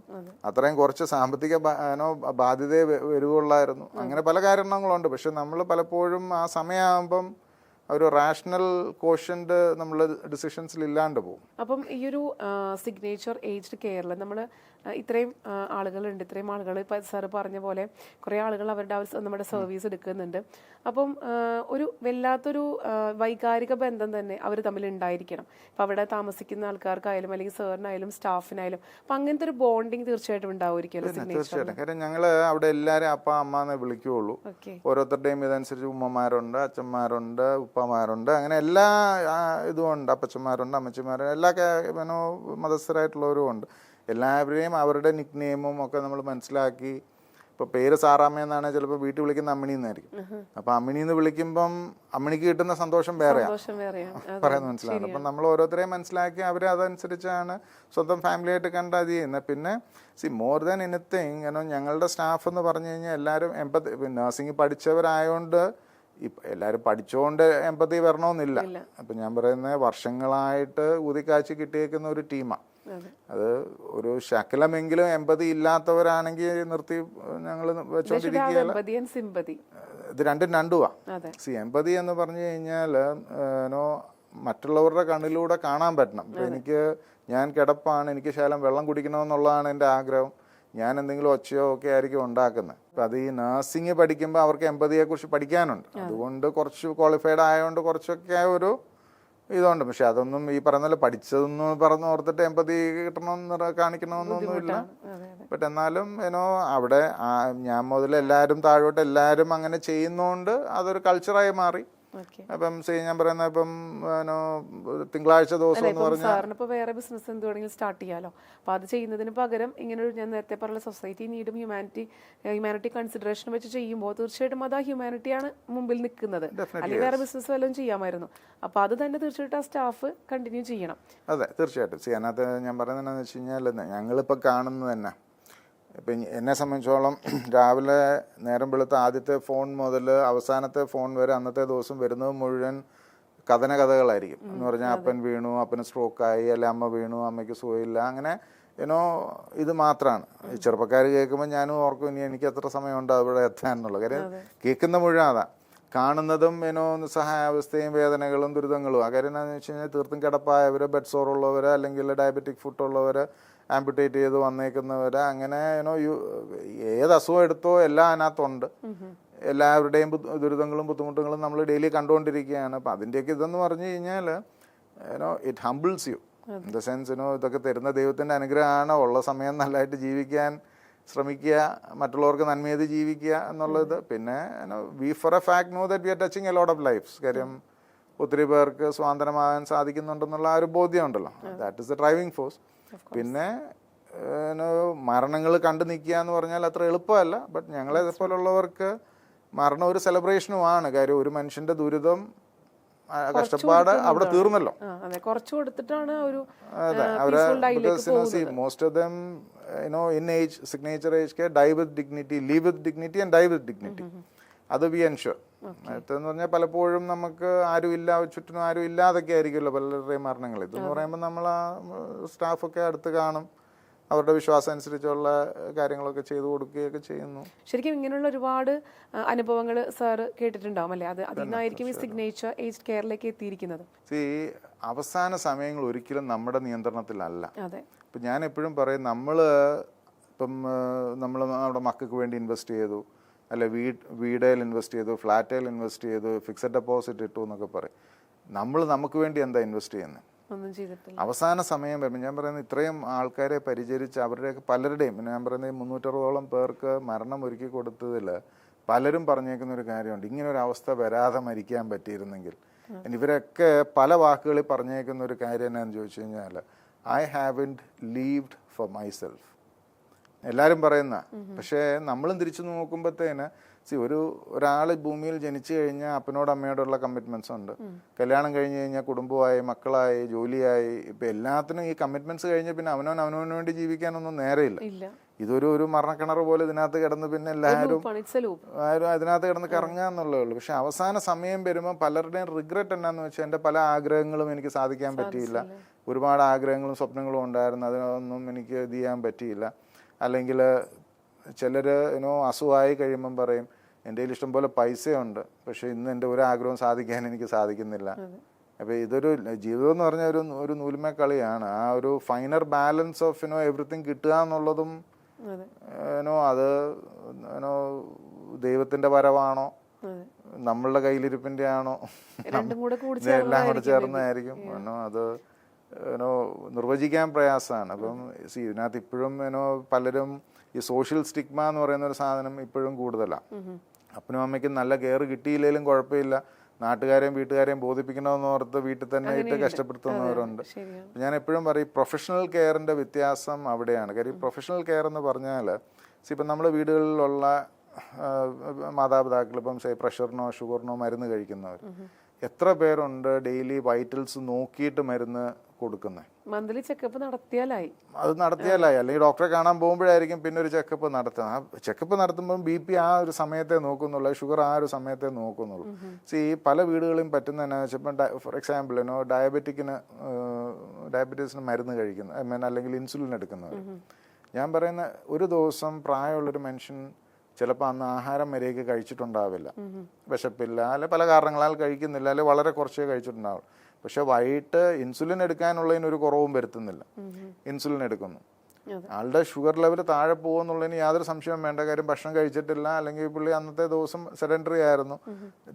അത്രയും കുറച്ച് സാമ്പത്തിക ബാധ്യതയെ വരുവുള്ളായിരുന്നു. അങ്ങനെ പല കാരണങ്ങളുണ്ട്. പക്ഷെ നമ്മൾ പലപ്പോഴും ആ സമയമാകുമ്പം ഒരു റാഷണൽ കോഷ്യന്റ് നമ്മൾ ഡിസിഷൻസിൽ ഇല്ലാണ്ട് പോകും. അപ്പം ഈ ഒരു സിഗ്നേച്ചർ ഏജ്ഡ് കെയറിൽ നമ്മൾ ഇത്രയും ആളുകളുണ്ട്, ഇത്രയും ആളുകൾ ഇപ്പം സാറ് പറഞ്ഞ പോലെ കുറേ ആളുകൾ അവരുടെ നമ്മുടെ സർവീസ് എടുക്കുന്നുണ്ട്. അപ്പം ഒരു വല്ലാത്തൊരു വൈകാരിക ബന്ധം തന്നെ അവർ തമ്മിൽ ഉണ്ടായിരിക്കണം. ഇപ്പം അവിടെ താമസിക്കുന്ന ആൾക്കാർക്കായാലും അല്ലെങ്കിൽ സാറിനായാലും സ്റ്റാഫിനായാലും അപ്പം അങ്ങനത്തെ ഒരു ബോണ്ടിങ് തീർച്ചയായിട്ടും ഉണ്ടാവുമായിരിക്കുമല്ലോ. തീർച്ചയായിട്ടും. കാര്യം ഞങ്ങൾ അവിടെ എല്ലാവരും അപ്പ അമ്മ എന്നേ വിളിക്കുകയുള്ളൂ. ഓരോരുത്തരുടെയും ഇതനുസരിച്ച് ഉമ്മമാരുണ്ട്, അച്ഛന്മാരുണ്ട്, ഉപ്പമാരുണ്ട്, അങ്ങനെ എല്ലാ ഇതും ഉണ്ട്. അപ്പച്ചന്മാരുണ്ട്, അമ്മച്ചിമാരുണ്ട്, എല്ലാ മതസ്ഥരായിട്ടുള്ളവരും ഉണ്ട്. എല്ലാവരെയും അവരുടെ നിക് നെയിമും ഒക്കെ നമ്മൾ മനസ്സിലാക്കി. ഇപ്പോൾ പേര് സാറാമ്മ എന്നാണ് ചിലപ്പോൾ വീട്ടിൽ വിളിക്കുന്ന അമ്മിണി എന്നായിരിക്കും. അപ്പം അമ്മിണി എന്ന് വിളിക്കുമ്പം അമ്മിണിക്ക് കിട്ടുന്ന സന്തോഷം വേറെയാണ് പറയുന്നത്, മനസ്സിലാകുന്നത്. അപ്പം നമ്മൾ ഓരോരുത്തരെയും മനസ്സിലാക്കി അവരെ അതനുസരിച്ചാണ് സ്വന്തം ഫാമിലിയായിട്ട് കണ്ട് അത് ചെയ്യുന്നത്. പിന്നെ മോർ ദാൻ എനിത്തിങ് ഞങ്ങളുടെ സ്റ്റാഫ് എന്ന് പറഞ്ഞു കഴിഞ്ഞാൽ എല്ലാവരും നഴ്സിംഗ് പഠിച്ചവരായതുകൊണ്ട് എല്ലാവരും പഠിച്ചുകൊണ്ട് എമ്പതി വരണമെന്നില്ല. അപ്പം ഞാൻ പറയുന്നത് വർഷങ്ങളായിട്ട് ഊതിക്കാച്ചി കിട്ടിയേക്കുന്ന ഒരു ടീമാണ്. അത് ഒരു ശകലമെങ്കിലും എമ്പതി ഇല്ലാത്തവരാണെങ്കിൽ നിർത്തി ഞങ്ങൾ വെച്ചോണ്ടിരിക്കുകയല്ല. ഇത് രണ്ടുമാ. എമ്പതി എന്ന് പറഞ്ഞു കഴിഞ്ഞാൽ മറ്റുള്ളവരുടെ കണ്ണിലൂടെ കാണാൻ പറ്റണം. ഞാൻ കിടപ്പാണ്, എനിക്ക് ശകലം വെള്ളം കുടിക്കണമെന്നുള്ളതാണ് എൻ്റെ ആഗ്രഹം. ഞാൻ എന്തെങ്കിലും ഒച്ചയോ ഒക്കെ ആയിരിക്കും ഉണ്ടാക്കുന്നത്. അപ്പം അത് ഈ നഴ്സിംഗ് പഠിക്കുമ്പോൾ അവർക്ക് എമ്പതിയെക്കുറിച്ച് പഠിക്കാനുണ്ട്. അതുകൊണ്ട് കുറച്ച് ക്വാളിഫൈഡ് ആയതുകൊണ്ട് കുറച്ചൊക്കെ ഒരു ഇതുണ്ട്. പക്ഷെ അതൊന്നും ഈ പറഞ്ഞ പഠിച്ചതെന്ന് പറഞ്ഞ് ഓർത്തിട്ട് എമ്പതി കിട്ടണമെന്ന് കാണിക്കണമെന്നൊന്നുമില്ല. ബട്ട് എന്നാലും അവിടെ ഞാൻ മുതൽ എല്ലാവരും താഴോട്ട് എല്ലാവരും അങ്ങനെ ചെയ്യുന്നതുകൊണ്ട് അതൊരു കൾച്ചറായി മാറി. അപ്പം ഞാൻ പറയുന്ന ഇപ്പം തിങ്കളാഴ്ച ദിവസം എന്ന് പറഞ്ഞാൽ സാറിന് ഇപ്പോൾ വേറെ ബിസിനസ് എന്ത് വേണമെങ്കിലും സ്റ്റാർട്ട് ചെയ്യാലോ. അപ്പോൾ അത് ചെയ്യുന്നതിന് പകരം ഇങ്ങനെ ഞാൻ നേരത്തെ പറഞ്ഞ സൊസൈറ്റി നീഡും ഹ്യൂമാനിറ്റി കൺസിഡറേഷൻ വെച്ച് ചെയ്യുമ്പോൾ തീർച്ചയായിട്ടും അത് ആ ഹ്യൂമാനിറ്റിയാണ് മുമ്പിൽ നിൽക്കുന്നത്. അല്ലെങ്കിൽ വേറെ ബിസിനസ് വല്ലതും ചെയ്യാമായിരുന്നു. അപ്പോൾ അത് തന്നെ തീർച്ചയായിട്ടും ആ സ്റ്റാഫ് കണ്ടിന്യൂ ചെയ്യണം. അതെ, തീർച്ചയായിട്ടും. അതിനകത്ത് ഞാൻ പറയുന്നത് എന്താണെന്ന് വെച്ച് കഴിഞ്ഞാൽ ഞങ്ങളിപ്പോൾ കാണുന്നത് തന്നെ ഇപ്പം എന്നെ സംബന്ധിച്ചോളം രാവിലെ നേരം വെളുത്ത ആദ്യത്തെ ഫോൺ മുതൽ അവസാനത്തെ ഫോൺ വരെ അന്നത്തെ ദിവസം വരുന്നത് മുഴുവൻ കഥകളായിരിക്കും. എന്ന് പറഞ്ഞാൽ അപ്പൻ വീണു, അപ്പന് സ്ട്രോക്കായി, അല്ലെ അമ്മ വീണു, അമ്മയ്ക്ക് സുഖമില്ല, അങ്ങനെ ഇത് മാത്രമാണ്. ഈ ചെറുപ്പക്കാർ കേൾക്കുമ്പോൾ ഞാനും ഓർക്കും ഇനി എനിക്ക് എത്ര സമയമുണ്ട് അവിടെ എത്താൻ എന്നുള്ളത്. കാര്യം കേൾക്കുന്ന മുഴുവൻ അതാ. കാണുന്നതും നിസ്സഹായാവസ്ഥയും വേദനകളും ദുരിതങ്ങളും. ആ കാര്യം എന്താണെന്ന് വെച്ച് കഴിഞ്ഞാൽ തീർത്തും കിടപ്പായവർ, ബെഡ് സോർ ഉള്ളവർ, അല്ലെങ്കിൽ ഡയബറ്റിക് ഫുട്ട് ഉള്ളവർ, ആംപുട്ടേറ്റ് ചെയ്ത് വന്നേക്കുന്നവർ, അങ്ങനെ ഏത് അസുഖം എടുത്തോ എല്ലാം അതിനകത്തുണ്ട്. എല്ലാവരുടെയും ദുരിതങ്ങളും ബുദ്ധിമുട്ടുകളും നമ്മൾ ഡെയിലി കണ്ടുകൊണ്ടിരിക്കുകയാണ്. അപ്പം അതിൻ്റെയൊക്കെ ഇതെന്ന് പറഞ്ഞു കഴിഞ്ഞാൽ it humbles you in the sense ഇതൊക്കെ തരുന്ന ദൈവത്തിൻ്റെ അനുഗ്രഹമാണ്. ഉള്ള സമയം നല്ലതായിട്ട് ജീവിക്കാൻ ശ്രമിക്കുക, മറ്റുള്ളവർക്ക് നന്മ ചെയ്ത് ജീവിക്കുക എന്നുള്ളത്. പിന്നെ we for a fact know that we are touching a lot of lifes. കാര്യം ഒത്തിരി പേർക്ക് സ്വാതന്ത്ര്യമാകാൻ സാധിക്കുന്നുണ്ടെന്നുള്ള ആ ഒരു ബോധ്യമുണ്ടല്ലോ. That is the driving force. പിന്നെ മരണങ്ങൾ കണ്ടു നിൽക്കുക എന്ന് പറഞ്ഞാൽ അത്ര എളുപ്പമല്ല. ബട്ട് ഞങ്ങളെ പോലുള്ളവർക്ക് മരണം ഒരു സെലിബ്രേഷനുമാണ്. കാര്യം ഒരു മനുഷ്യന്റെ ദുരിതം, കഷ്ടപ്പാട് അവിടെ തീർന്നല്ലോ. കുറച്ചു കൊടുത്തിട്ടാണ് most of them in age, signature age care, die with dignity, live with dignity and die with dignity. അത് വി എൻഷുർ. എന്ന് പറഞ്ഞാൽ പലപ്പോഴും നമുക്ക് ആരുമില്ല, ചുറ്റിനും ആരും ഇല്ലാതൊക്കെ ആയിരിക്കുമല്ലോ പലരുടെയും മരണങ്ങൾ. ഇതെന്ന് പറയുമ്പോൾ നമ്മൾ ആ സ്റ്റാഫൊക്കെ അടുത്ത് കാണും, അവരുടെ വിശ്വാസം അനുസരിച്ചുള്ള കാര്യങ്ങളൊക്കെ ചെയ്തു കൊടുക്കുകയൊക്കെ ചെയ്യുന്നു. ശരിക്കും ഇങ്ങനെയുള്ള ഒരുപാട് അനുഭവങ്ങൾ സാറ് കേട്ടിട്ടുണ്ടാവും അല്ലേ? അതിനായിരിക്കും ഈ സിഗ്നേച്ചർ ഏജ് കെയറിലേക്ക് എത്തിയിരിക്കുന്നത്. അവസാന സമയങ്ങൾ ഒരിക്കലും നമ്മുടെ നിയന്ത്രണത്തിലല്ല. അതെ. ഇപ്പം ഞാൻ എപ്പോഴും പറയും, നമ്മൾ നമ്മുടെ മക്കൾക്ക് വേണ്ടി ഇൻവെസ്റ്റ് ചെയ്തു, അല്ലെ വീടേൽ ഇൻവെസ്റ്റ് ചെയ്തു, ഫ്ലാറ്റേൽ ഇൻവെസ്റ്റ് ചെയ്തു, ഫിക്സഡ് ഡെപ്പോസിറ്റ് ഇട്ടു എന്നൊക്കെ പറയും. നമുക്ക് വേണ്ടി എന്താ ഇൻവെസ്റ്റ് ചെയ്യുന്നത്? ഒന്നും ചെയ്തിട്ടില്ല. അവസാന സമയം വരുമ്പോൾ ഞാൻ പറയുന്നത്, ഇത്രയും ആൾക്കാരെ പരിചരിച്ച് അവരുടെയൊക്കെ പലരുടെയും, ഞാൻ പറയുന്നത് 360ഓളം പേർക്ക് മരണം ഒരുക്കി കൊടുത്തതിൽ പലരും പറഞ്ഞേക്കുന്ന ഒരു കാര്യമുണ്ട്, ഇങ്ങനെ ഒരു അവസ്ഥ വരാതെ മരിക്കാൻ പറ്റിയിരുന്നെങ്കിൽ. ഇവരൊക്കെ പല വാക്കുകളിൽ പറഞ്ഞേക്കുന്ന ഒരു കാര്യം എന്നാന്ന് ചോദിച്ചു കഴിഞ്ഞാൽ, I haven't lived four myself. എല്ലാവരും പറയുന്ന. പക്ഷേ നമ്മളും തിരിച്ചു നോക്കുമ്പോഴത്തേന് ഒരാൾ ഭൂമിയിൽ ജനിച്ചു കഴിഞ്ഞാൽ അപ്പനോട് അമ്മയോടുള്ള കമ്മിറ്റ്മെന്റ്സ് ഉണ്ട്. കല്യാണം കഴിഞ്ഞ് കഴിഞ്ഞാൽ കുടുംബമായി, മക്കളായി, ജോലിയായി, ഇപ്പം എല്ലാത്തിനും ഈ കമ്മിറ്റ്മെന്റ്സ് കഴിഞ്ഞ് പിന്നെ അവനവന് വേണ്ടി ജീവിക്കാനൊന്നും നേരെയില്ല. ഇതൊരു മരണക്കിണർ പോലെ ഇതിനകത്ത് കിടന്ന് പിന്നെ എല്ലാവരും അതിനകത്ത് കിടന്ന് കറങ്ങുക എന്നുള്ളതേ ഉള്ളൂ. പക്ഷെ അവസാന സമയം വരുമ്പോൾ പലരുടെയും റിഗ്രറ്റ് എന്നാന്ന് വെച്ചാൽ, എൻ്റെ പല ആഗ്രഹങ്ങളും എനിക്ക് സാധിക്കാൻ പറ്റിയില്ല, ഒരുപാട് ആഗ്രഹങ്ങളും സ്വപ്നങ്ങളും ഉണ്ടായിരുന്നു, അതിനൊന്നും എനിക്ക് ഇത് ചെയ്യാൻ പറ്റിയില്ല. അല്ലെങ്കിൽ ചിലർ അസുഖമായി കഴിയുമ്പം പറയും, എൻ്റെ കയ്യിൽ ഇഷ്ടംപോലെ പൈസയുണ്ട്, പക്ഷെ ഇന്ന് എൻ്റെ ഒരു ആഗ്രഹവും സാധിക്കാൻ എനിക്ക് സാധിക്കുന്നില്ല. അപ്പോൾ ഇതൊരു ജീവിതം എന്ന് പറഞ്ഞാൽ ഒരു നൂലുമേ കളിയാണ്. ആ ഒരു ഫൈനർ ബാലൻസ് ഓഫ് എവറിത്തിങ് കിട്ടുക എന്നുള്ളതും അത് ദൈവത്തിൻ്റെ വരവാണോ നമ്മളുടെ കയ്യിലിരിപ്പിൻ്റെ ആണോ, എല്ലാം കൂടെ ചേർന്നായിരിക്കും. അത് നിർവചിക്കാൻ പ്രയാസമാണ്. അപ്പം ഇതിനകത്ത് ഇപ്പോഴും പലരും ഈ സോഷ്യൽ സ്റ്റിഗ്മ എന്ന് പറയുന്ന ഒരു സാധനം ഇപ്പോഴും കൂടുതലാണ്. അപ്പനും അമ്മയ്ക്കും നല്ല കെയർ കിട്ടിയില്ലെങ്കിലും കുഴപ്പമില്ല, നാട്ടുകാരെയും വീട്ടുകാരെയും ബോധിപ്പിക്കണമെന്ന് ഓർത്ത് വീട്ടിൽ തന്നെ ഇട്ട് കഷ്ടപ്പെടുത്തുന്നവരുണ്ട്. ഞാൻ എപ്പോഴും പറയും, പ്രൊഫഷണൽ കെയറിൻ്റെ വ്യത്യാസം അവിടെയാണ്. കാര്യം പ്രൊഫഷണൽ കെയർ എന്ന് പറഞ്ഞാൽ, ഇപ്പം നമ്മുടെ വീടുകളിലുള്ള മാതാപിതാക്കൾ ഇപ്പം പ്രഷറിനോ ഷുഗറിനോ മരുന്ന് കഴിക്കുന്നവർ എത്ര പേരുണ്ട് ഡെയിലി വൈറ്റൽസ് നോക്കിയിട്ട് മരുന്ന് കൊടുക്കുന്നത്? മന്ത്ലി ചെക്കപ്പ് നടത്തിയാലായി, അല്ലെങ്കിൽ ഡോക്ടറെ കാണാൻ പോകുമ്പോഴായിരിക്കും പിന്നെ ഒരു ചെക്കപ്പ് നടത്തുക. ആ ചെക്കപ്പ് നടത്തുമ്പോൾ BP ആ ഒരു സമയത്തെ നോക്കുന്നുള്ളൂ, ഷുഗർ ആ ഒരു സമയത്തെ നോക്കുന്നുള്ളൂ. പല വീടുകളിലും പറ്റുന്ന എന്നാ വെച്ചപ്പോൾ, ഫോർ എക്സാമ്പിൾ ഡയബറ്റീസിന് മരുന്ന് കഴിക്കുന്ന അല്ലെങ്കിൽ ഇൻസുലിൻ എടുക്കുന്നവർ, ഞാൻ പറയുന്ന ഒരു ദിവസം പ്രായമുള്ളൊരു മനുഷ്യൻ ചിലപ്പോൾ അന്ന് ആഹാരം വരെയൊക്കെ കഴിച്ചിട്ടുണ്ടാവില്ല, വിശപ്പില്ല, അല്ലെ പല കാരണങ്ങളാൽ കഴിക്കുന്നില്ല, അല്ലെ വളരെ കുറച്ചേ കഴിച്ചിട്ടുണ്ടാവും. പക്ഷെ വൈകിട്ട് ഇൻസുലിൻ എടുക്കാനുള്ളതിനൊരു കുറവും വരുത്തുന്നില്ല, ഇൻസുലിൻ എടുക്കുന്നു. ആളുടെ ഷുഗർ ലെവൽ താഴെ പോകുന്നുള്ളതിന് യാതൊരു സംശയവും വേണ്ട. കാര്യം ഭക്ഷണം കഴിച്ചിട്ടില്ല, അല്ലെങ്കിൽ പുള്ളി അന്നത്തെ ദിവസം സെഡൻഡറി ആയിരുന്നു,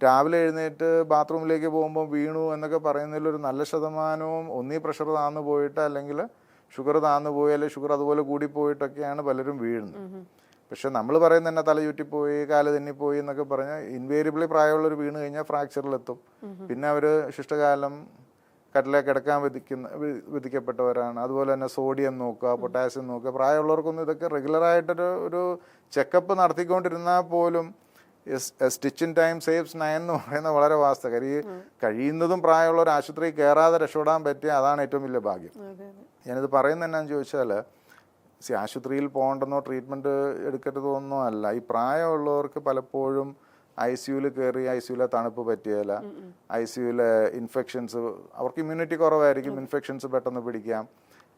രാവിലെ എഴുന്നേറ്റ് ബാത്റൂമിലേക്ക് പോകുമ്പോൾ വീണു എന്നൊക്കെ പറയുന്നതിലൊരു നല്ല ശതമാനവും ഒന്നീ പ്രഷർ താന്നു പോയിട്ട്, അല്ലെങ്കിൽ ഷുഗർ താന്നു പോയി, അല്ലെങ്കിൽ ഷുഗർ അതുപോലെ കൂടിപ്പോയിട്ടൊക്കെയാണ് പലരും വീഴുന്നത്. പക്ഷെ നമ്മൾ പറയുന്നത് തന്നെ തല ചുറ്റിപ്പോയി, കാല് തെന്നിപ്പോയി എന്നൊക്കെ പറഞ്ഞാൽ ഇൻവേരിയബിളി പ്രായമുള്ളവർ വീണ് കഴിഞ്ഞാൽ ഫ്രാക്ചറിലെത്തും. പിന്നെ അവർ ശിഷ്ടകാലം കട്ടിലേക്ക് കിടക്കാൻ വിധിക്കപ്പെട്ടവരാണ്. അതുപോലെ തന്നെ സോഡിയം നോക്കുക, പൊട്ടാസ്യം നോക്കുക. പ്രായമുള്ളവർക്കൊന്നും ഇതൊക്കെ റെഗുലറായിട്ടൊരു ചെക്കപ്പ് നടത്തിക്കൊണ്ടിരുന്നാൽ പോലും സ്റ്റിച്ച് ഇൻ ടൈം സേവ്സ് 9 എന്ന് പറയുന്ന വളരെ വാസ്തവ. കഴിയുന്നതും പ്രായമുള്ളവർ ആശുപത്രിയിൽ കയറാതെ രക്ഷപ്പെടാൻ പറ്റിയ അതാണ് ഏറ്റവും വലിയ ഭാഗ്യം. ഞാനിത് പറയുന്നത് എന്നാന്ന് ചോദിച്ചാൽ, ആശുപത്രിയിൽ പോകണ്ടെന്നോ ട്രീറ്റ്മെൻറ്റ് എടുക്കരുതോ ഒന്നോ അല്ല. ഈ പ്രായമുള്ളവർക്ക് പലപ്പോഴും ICUവിൽ കയറി ICUവിലെ തണുപ്പ് പറ്റിയല്ല, ICUവിലെ ഇൻഫെക്ഷൻസ്, അവർക്ക് ഇമ്മ്യൂണിറ്റി കുറവായിരിക്കും, ഇൻഫെക്ഷൻസ് പെട്ടെന്ന് പിടിക്കാം.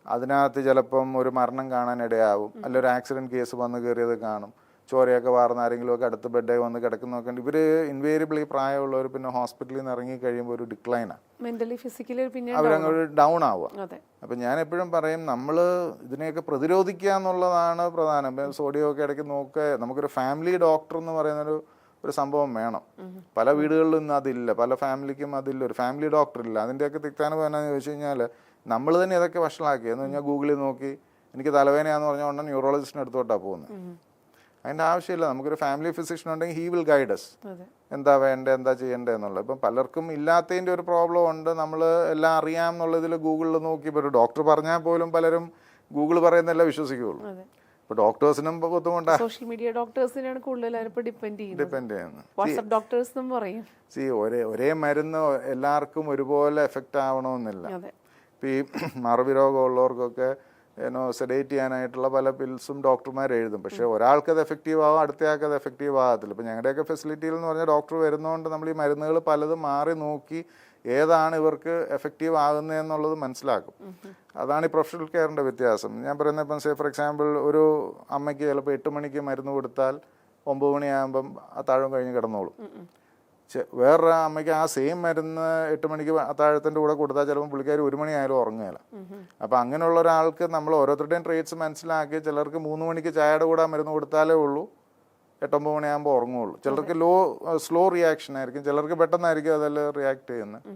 അതിനകത്ത് ചിലപ്പം ഒരു മരണം കാണാനിടയാവും, അല്ല ഒരു ആക്സിഡൻറ്റ് കേസ് വന്ന് കയറിയത് കാണും. ചോരയൊക്കെ വാർന്ന ആരെങ്കിലുമൊക്കെ അടുത്ത് ബെഡേ വന്ന് കിടക്കുന്നൊക്കെ ഉണ്ട്. ഇവർ ഇൻവേരിയബിളി പ്രായമുള്ളവർ പിന്നെ ഹോസ്പിറ്റലിൽ നിന്ന് ഇറങ്ങി കഴിയുമ്പോൾ ഒരു ഡിക്ലൈനാണ്, മെന്റലി ഫിസിക്കലി പിന്നെ അവരങ്ങ് ഒരു ഡൗൺ ആവുക. അതെ. അപ്പം ഞാൻ എപ്പോഴും പറയും നമ്മൾ ഇതിനെയൊക്കെ പ്രതിരോധിക്കുക എന്നുള്ളതാണ് പ്രധാനം. ഇപ്പം സോഡിയം ഒക്കെ ഇടയ്ക്ക് നോക്കുക. നമുക്കൊരു ഫാമിലി ഡോക്ടർ എന്ന് പറയുന്നൊരു സംഭവം വേണം. പല വീടുകളിലും ഇന്ന് അതില്ല, പല ഫാമിലിക്കും അതില്ല, ഒരു ഫാമിലി ഡോക്ടർ ഇല്ല. അതിൻ്റെയൊക്കെ തിക്താനുഭവം എന്നാന്ന് ചോദിച്ചു കഴിഞ്ഞാൽ നമ്മൾ തന്നെ ഇതൊക്കെ വഷളാക്കി. എന്ന് പറഞ്ഞാൽ ഗൂഗിളിൽ നോക്കി എനിക്ക് തലവേദനയാന്ന് പറഞ്ഞാൽ ഉടനെ ന്യൂറോളജിസ്റ്റിന് അടുത്തോട്ടാണ് പോകുന്നത്. അതിൻ്റെ ആവശ്യമില്ല. നമുക്കൊരു ഫാമിലി ഫിസിഷ്യൻ ഉണ്ടെങ്കിൽ ഹീ വിൽ ഗൈഡ് അസ് എന്താ വേണ്ടത്, എന്താ ചെയ്യേണ്ടത് എന്നുള്ളത്. ഇപ്പം പലർക്കും ഇല്ലാത്തതിൻ്റെ ഒരു പ്രോബ്ലം ഉണ്ട്. നമ്മൾ എല്ലാം അറിയാം എന്നുള്ളതിൽ ഗൂഗിളിൽ നോക്കി ഇപ്പോൾ ഒരു ഡോക്ടർ പറഞ്ഞാൽ പോലും പലരും ഗൂഗിൾ പറയുന്നതല്ല വിശ്വസിക്കുകയുള്ളൂ. ഇപ്പോൾ ഡോക്ടേഴ്സിനും ബുദ്ധിമുട്ടാണ്. സോഷ്യൽ മീഡിയ ഡോക്ടേഴ്സിനാണ് കൂടുതൽ ഡിപ്പെൻഡ് ചെയ്യുന്നത്. വാട്സ്ആപ്പ് ഡോക്ടേഴ്സ് എന്നും പറയും. ഒരേ മരുന്ന് എല്ലാവർക്കും ഒരുപോലെ എഫക്റ്റ് ആവണമെന്നില്ല. ഇപ്പം ഈ മറവി രോഗമുള്ളവർക്കൊക്കെ സെഡേറ്റ് ചെയ്യാനായിട്ടുള്ള പല പിൽസും ഡോക്ടർമാർ എഴുതും. പക്ഷേ ഒരാൾക്കത് എഫക്റ്റീവ് ആവും, അടുത്തയാൾക്ക് അത് എഫക്റ്റീവ് ആകത്തില്ല. ഇപ്പം ഞങ്ങളുടെയൊക്കെ ഫെസിലിറ്റിയിൽ എന്ന് പറഞ്ഞാൽ ഡോക്ടർ വരുന്നതുകൊണ്ട് നമ്മൾ ഈ മരുന്നുകൾ പലതും മാറി നോക്കി ഏതാണ് ഇവർക്ക് എഫക്റ്റീവ് ആകുന്നതെന്നുള്ളത് മനസ്സിലാക്കും. അതാണ് ഈ പ്രൊഫഷണൽ കെയറിൻ്റെ വ്യത്യാസം. ഞാൻ പറയുന്നത് ഇപ്പം ഫോർ എക്സാമ്പിൾ ഒരു അമ്മയ്ക്ക് ചിലപ്പോൾ 8 മണിക്ക് മരുന്ന് കൊടുത്താൽ 9 മണിയാകുമ്പം അത്താഴം കഴിഞ്ഞ് കിടന്നോളും. വേറൊരു അമ്മയ്ക്ക് ആ സെയിം മരുന്ന് 8 മണിക്ക് അത്താഴത്തിൻ്റെ കൂടെ കൊടുത്താൽ ചിലപ്പോൾ പുള്ളിക്കാർ 1 മണിയായാലും ഉറങ്ങുകയില്ല. അപ്പോൾ അങ്ങനെയുള്ള ഒരാൾക്ക് നമ്മൾ ഓരോരുത്തരുടെയും ട്രേറ്റ്സ് മനസ്സിലാക്കി ചിലർക്ക് 3 മണിക്ക് ചായയുടെ കൂടെ മരുന്ന് കൊടുത്താലേ ഉള്ളൂ 8-9 മണിയാകുമ്പോൾ ഉറങ്ങുള്ളൂ. ചിലർക്ക് സ്ലോ റിയാക്ഷൻ ആയിരിക്കും, ചിലർക്ക് പെട്ടെന്നായിരിക്കും അതെല്ലാം റിയാക്ട് ചെയ്യുന്നത്.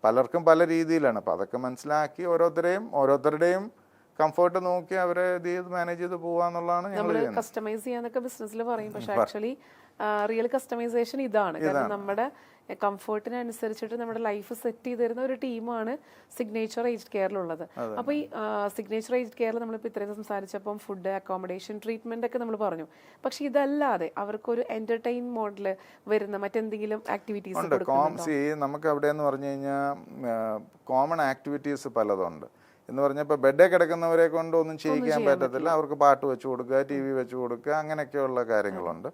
പലർക്കും പല രീതിയിലാണ്. അപ്പോൾ അതൊക്കെ മനസ്സിലാക്കി ഓരോരുത്തരുടെയും കംഫർട്ട് നോക്കി അവരെ ഇത് ചെയ്ത് മാനേജ് ചെയ്ത് പോവാന്നുള്ളതാണ് ഞങ്ങൾ കസ്റ്റമൈസ് ചെയ്യാന്നൊക്കെ ബിസിനസ്സിൽ പറയും. പക്ഷെ ആക്ച്വലി റിയൽ കസ്റ്റമൈസേഷൻ ഇതാണ്. കാരണം നമ്മുടെ കംഫർട്ടിനനുസരിച്ചിട്ട് നമ്മുടെ ലൈഫ് സെറ്റ് ചെയ്ത് തരുന്ന ഒരു ടീമാണ് സിഗ്നേച്ചർ ഏജ്ഡ് കെയറിലുള്ളത്. അപ്പോൾ ഈ സിഗ്നേച്ചർ ഏജ്ഡ് കെയറിൽ നമ്മളിപ്പോൾ ഇത്രയും സംസാരിച്ചപ്പം ഫുഡ്, അക്കോമഡേഷൻ, ട്രീറ്റ്മെന്റ് ഒക്കെ നമ്മൾ പറഞ്ഞു. പക്ഷെ ഇതല്ലാതെ അവർക്കൊരു എന്റർടൈൻ മോഡിൽ വരുന്ന മറ്റെന്തെങ്കിലും ആക്ടിവിറ്റീസ് നമുക്ക് അവിടെ എന്ന് പറഞ്ഞു കഴിഞ്ഞാൽ കോമൺ ആക്ടിവിറ്റീസ് പലതുണ്ട്. എന്ന് പറഞ്ഞാൽ ഇപ്പോൾ ബെഡേ കിടക്കുന്നവരെ കൊണ്ട് ഒന്നും ചെയ്യിക്കാൻ പറ്റത്തില്ല. അവർക്ക് പാട്ട് വെച്ച് കൊടുക്കുക, TV വെച്ച് കൊടുക്കുക, അങ്ങനെയൊക്കെയുള്ള കാര്യങ്ങളുണ്ട്.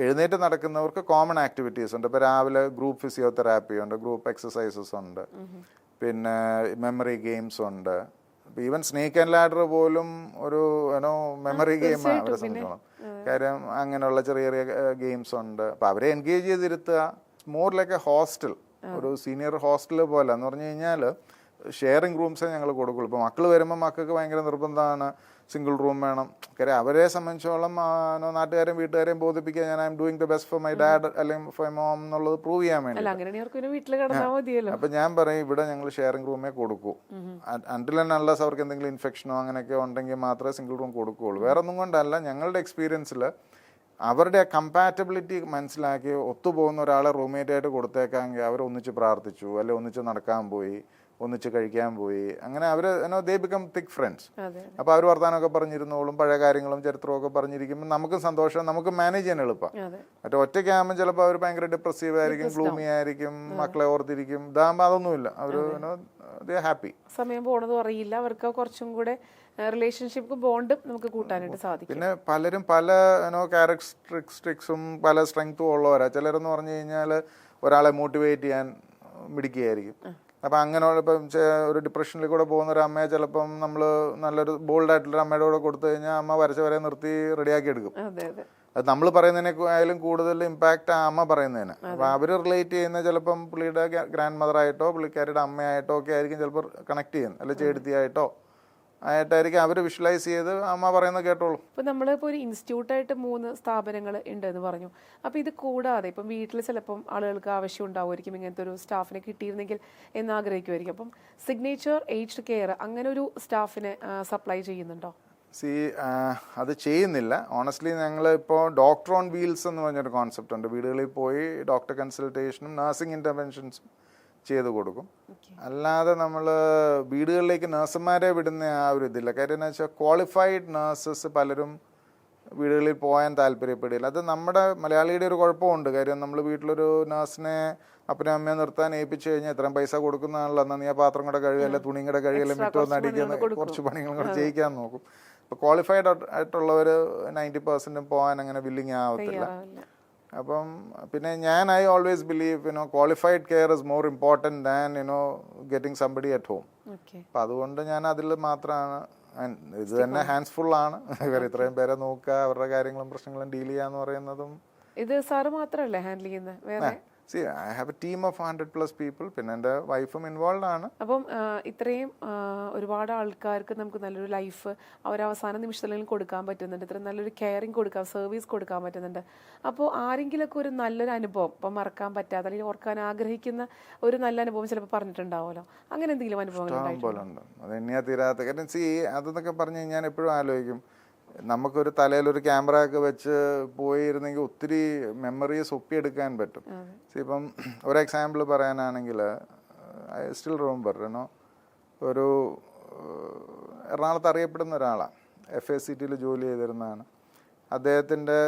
എഴുന്നേറ്റ് നടക്കുന്നവർക്ക് കോമൺ ആക്ടിവിറ്റീസ് ഉണ്ട്. ഇപ്പോൾ രാവിലെ ഗ്രൂപ്പ് ഫിസിയോതെറാപ്പി ഉണ്ട്, ഗ്രൂപ്പ് എക്സസൈസസ് ഉണ്ട്, പിന്നെ മെമ്മറി ഗെയിംസ് ഉണ്ട്. ഈവൻ സ്നേക്ക് ആൻഡ് ലാഡർ പോലും ഒരു മെമ്മറി ഗെയിമാണ് അവരെ സംബന്ധിച്ചോളം. കാര്യം അങ്ങനെയുള്ള ചെറിയ ചെറിയ ഗെയിംസ് ഉണ്ട്. അപ്പോൾ അവരെ എൻഗേജ് ചെയ്തിരുത്തുക. മോർ ലൈക്ക് എ ഹോസ്റ്റൽ, ഒരു സീനിയർ ഹോസ്റ്റൽ പോലെ. എന്ന് പറഞ്ഞു കഴിഞ്ഞാൽ ഷെയറിങ് റൂംസേ ഞങ്ങൾ കൊടുക്കുള്ളൂ. ഇപ്പോൾ മക്കൾ വരുമ്പോൾ മക്കൾക്ക് ഭയങ്കര നിർബന്ധമാണ് സിംഗിൾ റൂം വേണം. കാര്യം അവരെ സംബന്ധിച്ചോളം നാട്ടുകാരെയും വീട്ടുകാരെയും ബോധിപ്പിക്കുക ഞാൻ I am doing the best for my dad അല്ലെങ്കിൽ ഫോർ മൈ മോം എന്നുള്ളത് പ്രൂവ് ചെയ്യാൻ വേണ്ടി. അപ്പം ഞാൻ പറയും ഇവിടെ ഞങ്ങൾ ഷെയറിംഗ് റൂമേ കൊടുക്കൂ. അണ്ടിൽ ആൻഡ് അൺലെസ് അവർക്ക് എന്തെങ്കിലും ഇൻഫെക്ഷനോ അങ്ങനെയൊക്കെ ഉണ്ടെങ്കിൽ മാത്രമേ സിംഗിൾ റൂം കൊടുക്കുകയുള്ളൂ. വേറെ ഒന്നും കൊണ്ടല്ല, ഞങ്ങളുടെ എക്സ്പീരിയൻസിൽ അവരുടെ കമ്പാറ്റബിലിറ്റി മനസ്സിലാക്കി ഒത്തുപോകുന്ന ഒരാളെ റൂംമേറ്റ് ആയിട്ട് കൊടുത്തേക്കാമെങ്കിൽ അവർ ഒന്നിച്ച് പ്രാർത്ഥിച്ചു, അല്ലെങ്കിൽ ഒന്നിച്ച് നടക്കാൻ പോയി, ഒന്നിച്ച് കഴിക്കാൻ പോയി, അങ്ങനെ അവർ ദേ ബിക്കം തിക് ഫ്രണ്ട്സ്. അപ്പോൾ അവർ വർത്താനമൊക്കെ പറഞ്ഞിരുന്നോളും, പഴയ കാര്യങ്ങളും ചരിത്രമൊക്കെ പറഞ്ഞിരിക്കുമ്പോൾ നമുക്കും സന്തോഷം, നമുക്ക് മാനേജ് ചെയ്യാൻ എളുപ്പം. മറ്റേ ഒറ്റയ്ക്കാകുമ്പോൾ ചിലപ്പോൾ അവർ ഭയങ്കര ഡിപ്രസീവ് ആയിരിക്കും, ഗ്ലൂമി ആയിരിക്കും, മക്കളെ ഓർത്തിരിക്കും. ഇതാകുമ്പോൾ അതൊന്നുമില്ല, അവർ ഹാപ്പി. സമയം പോണതും അറിയില്ല, അവർക്ക് കുറച്ചും കൂടെ റിലേഷൻഷിപ്പ് ബോണ്ട് നമുക്ക് കൂട്ടാനായിട്ട് സാധിക്കും. പിന്നെ പലരും പല ക്യാരക്ടറിസ്റ്റിക്സും പല സ്ട്രെങ്ത്തും ഉള്ളവരാ. ചിലരെന്ന് പറഞ്ഞു കഴിഞ്ഞാൽ ഒരാളെ മോട്ടിവേറ്റ് ചെയ്യാൻ മിടുക്കിയായിരിക്കും. അപ്പം അങ്ങനെയുള്ള ഇപ്പം ഒരു ഡിപ്രഷനിൽ കൂടെ പോകുന്ന ഒരു അമ്മയെ ചിലപ്പം നമ്മൾ നല്ലൊരു ബോൾഡായിട്ടുള്ളൊരു അമ്മയുടെ കൂടെ കൊടുത്തു കഴിഞ്ഞാൽ അമ്മ വരച്ച വരെ നിർത്തി റെഡിയാക്കി എടുക്കും. അത് നമ്മൾ പറയുന്നതിനേക്കാളും കൂടുതൽ ഇമ്പാക്റ്റ് ആ അമ്മ പറയുന്നതിന്. അപ്പം അവർ റിലേറ്റ് ചെയ്യുന്ന ചിലപ്പം പുള്ളിയുടെ ഗ്രാൻഡ് മദറായിട്ടോ പുള്ളിക്കാരുടെ അമ്മയായിട്ടോ ഒക്കെ ആയിരിക്കും ചിലപ്പോൾ കണക്ട് ചെയ്യുന്നത്, അല്ലെങ്കിൽ ചേട്ടത്തിയായിട്ടോ ആയിട്ടായിരിക്കും അവർ വിഷ്വലൈസ് ചെയ്ത് അമ്മ പറയുന്നത് കേട്ടോളൂ. ഇപ്പം നമ്മളിപ്പോൾ ഒരു ഇൻസ്റ്റിറ്റ്യൂട്ടായിട്ട് 3 സ്ഥാപനങ്ങൾ ഉണ്ടെന്ന് പറഞ്ഞു. അപ്പോൾ ഇത് കൂടാതെ ഇപ്പം വീട്ടിൽ ചിലപ്പം ആളുകൾക്ക് ആവശ്യം ഉണ്ടാവുമായിരിക്കും ഇങ്ങനത്തെ ഒരു സ്റ്റാഫിനെ കിട്ടിയിരുന്നെങ്കിൽ എന്ന് ആഗ്രഹിക്കുമായിരിക്കും. അപ്പം സിഗ്നേച്ചർ ഏജ്ഡ് കെയർ അങ്ങനെ ഒരു സ്റ്റാഫിനെ സപ്ലൈ ചെയ്യുന്നുണ്ടോ? അത് ചെയ്യുന്നില്ല. ഓണസ്റ്റ്ലി ഞങ്ങൾ ഇപ്പോൾ ഡോക്ടർ ഓൺ വീൽസ് എന്ന് പറഞ്ഞൊരു കോൺസെപ്റ്റ് ഉണ്ട്. വീടുകളിൽ പോയി ഡോക്ടർ കൺസൾട്ടേഷനും നഴ്സിംഗ് ഇൻ്റർവെൻഷൻസും ചെയ്ത് കൊടുക്കും. അല്ലാതെ നമ്മൾ വീടുകളിലേക്ക് നഴ്സുമാരെ വിടുന്ന ആ ഒരു ഇതില്ല. കാര്യം എന്ന് വെച്ചാൽ ക്വാളിഫൈഡ് നഴ്സസ് പലരും വീടുകളിൽ പോകാൻ താല്പര്യപ്പെടില്ല. അത് നമ്മുടെ മലയാളിയുടെ ഒരു കുഴപ്പമുണ്ട്. കാര്യം നമ്മൾ വീട്ടിലൊരു നഴ്സിനെ അപ്പനും അമ്മയെ നിർത്താൻ ഏൽപ്പിച്ചു കഴിഞ്ഞാൽ ഇത്രയും പൈസ കൊടുക്കുന്നതാണല്ലോ, എന്നാൽ നീ ആ പാത്രം കൂടെ കഴുകല്ല, തുണിയും കൂടെ കഴുകല്ല, മിറ്റമൊന്നും അടിക്കുന്ന കുറച്ച് പണികളും കൂടെ ചെയ്യിക്കാൻ നോക്കും. ഇപ്പോൾ ക്വാളിഫൈഡ് ആയിട്ടുള്ളവർ 90% പോകാൻ അങ്ങനെ വില്ലിങ് ആവത്തില്ല. അപ്പം പിന്നെ I always believe qualified care is more important than getting somebody at home. അപ്പം അതുകൊണ്ട് ഞാൻ അതിൽ മാത്രമാണ് ഇത് തന്നെ ഹാൻഡ്സ് ഫുൾ ആണ്. ഇവർ ഇത്രയും പേരെ നോക്കുക, അവരുടെ കാര്യങ്ങളും പ്രശ്നങ്ങളും ഡീൽ ചെയ്യാന്ന് പറയുന്നതും. ഇത് സാറ് മാത്രമല്ലേ ഹാൻഡിൽ ചെയ്യുന്നത്? വേറെ See, I have a team of 100+ people. പിന്നെ എൻ്റെ വൈഫും ഇൻവോൾവ് ആണ്. അപ്പം ഇത്രയും ഒരുപാട് ആൾക്കാർക്ക് നമുക്ക് നല്ലൊരു ലൈഫ് അവരവസാന നിമിഷത്തിൽ കൊടുക്കാൻ പറ്റുന്നുണ്ട്, ഇത്ര നല്ലൊരു കെയറിങ് കൊടുക്കാൻ, സർവീസ് കൊടുക്കാൻ പറ്റുന്നുണ്ട്. അപ്പോൾ ആരെങ്കിലുമൊക്കെ ഒരു നല്ലൊരു അനുഭവം ഇപ്പം മറക്കാൻ പറ്റാത്ത അല്ലെങ്കിൽ ഓർക്കാൻ ആഗ്രഹിക്കുന്ന ഒരു നല്ല അനുഭവം ചിലപ്പോൾ പറഞ്ഞിട്ടുണ്ടാവുമല്ലോ, അങ്ങനെ എന്തെങ്കിലും അനുഭവങ്ങൾ പോലെ ഉണ്ട്. അത് എണ്ണിയാ തീരാത്ത. കാരണം അതെന്നൊക്കെ പറഞ്ഞു ഞാൻ എപ്പോഴും ആലോചിക്കും, നമുക്കൊരു തലയിലൊരു ക്യാമറ ഒക്കെ വെച്ച് പോയിരുന്നെങ്കിൽ ഒത്തിരി മെമ്മറീസ് ഒപ്പിയെടുക്കാൻ പറ്റും. ഇപ്പം ഒരു എക്സാമ്പിൾ പറയാനാണെങ്കിൽ, ഐ സ്റ്റിൽ റിമെമ്പർ ഒരു എറണാകുളത്ത് അറിയപ്പെടുന്ന ഒരാളാണ്, FACTയിൽ ജോലി ചെയ്തിരുന്നതാണ്. അദ്ദേഹത്തിൻ്റെ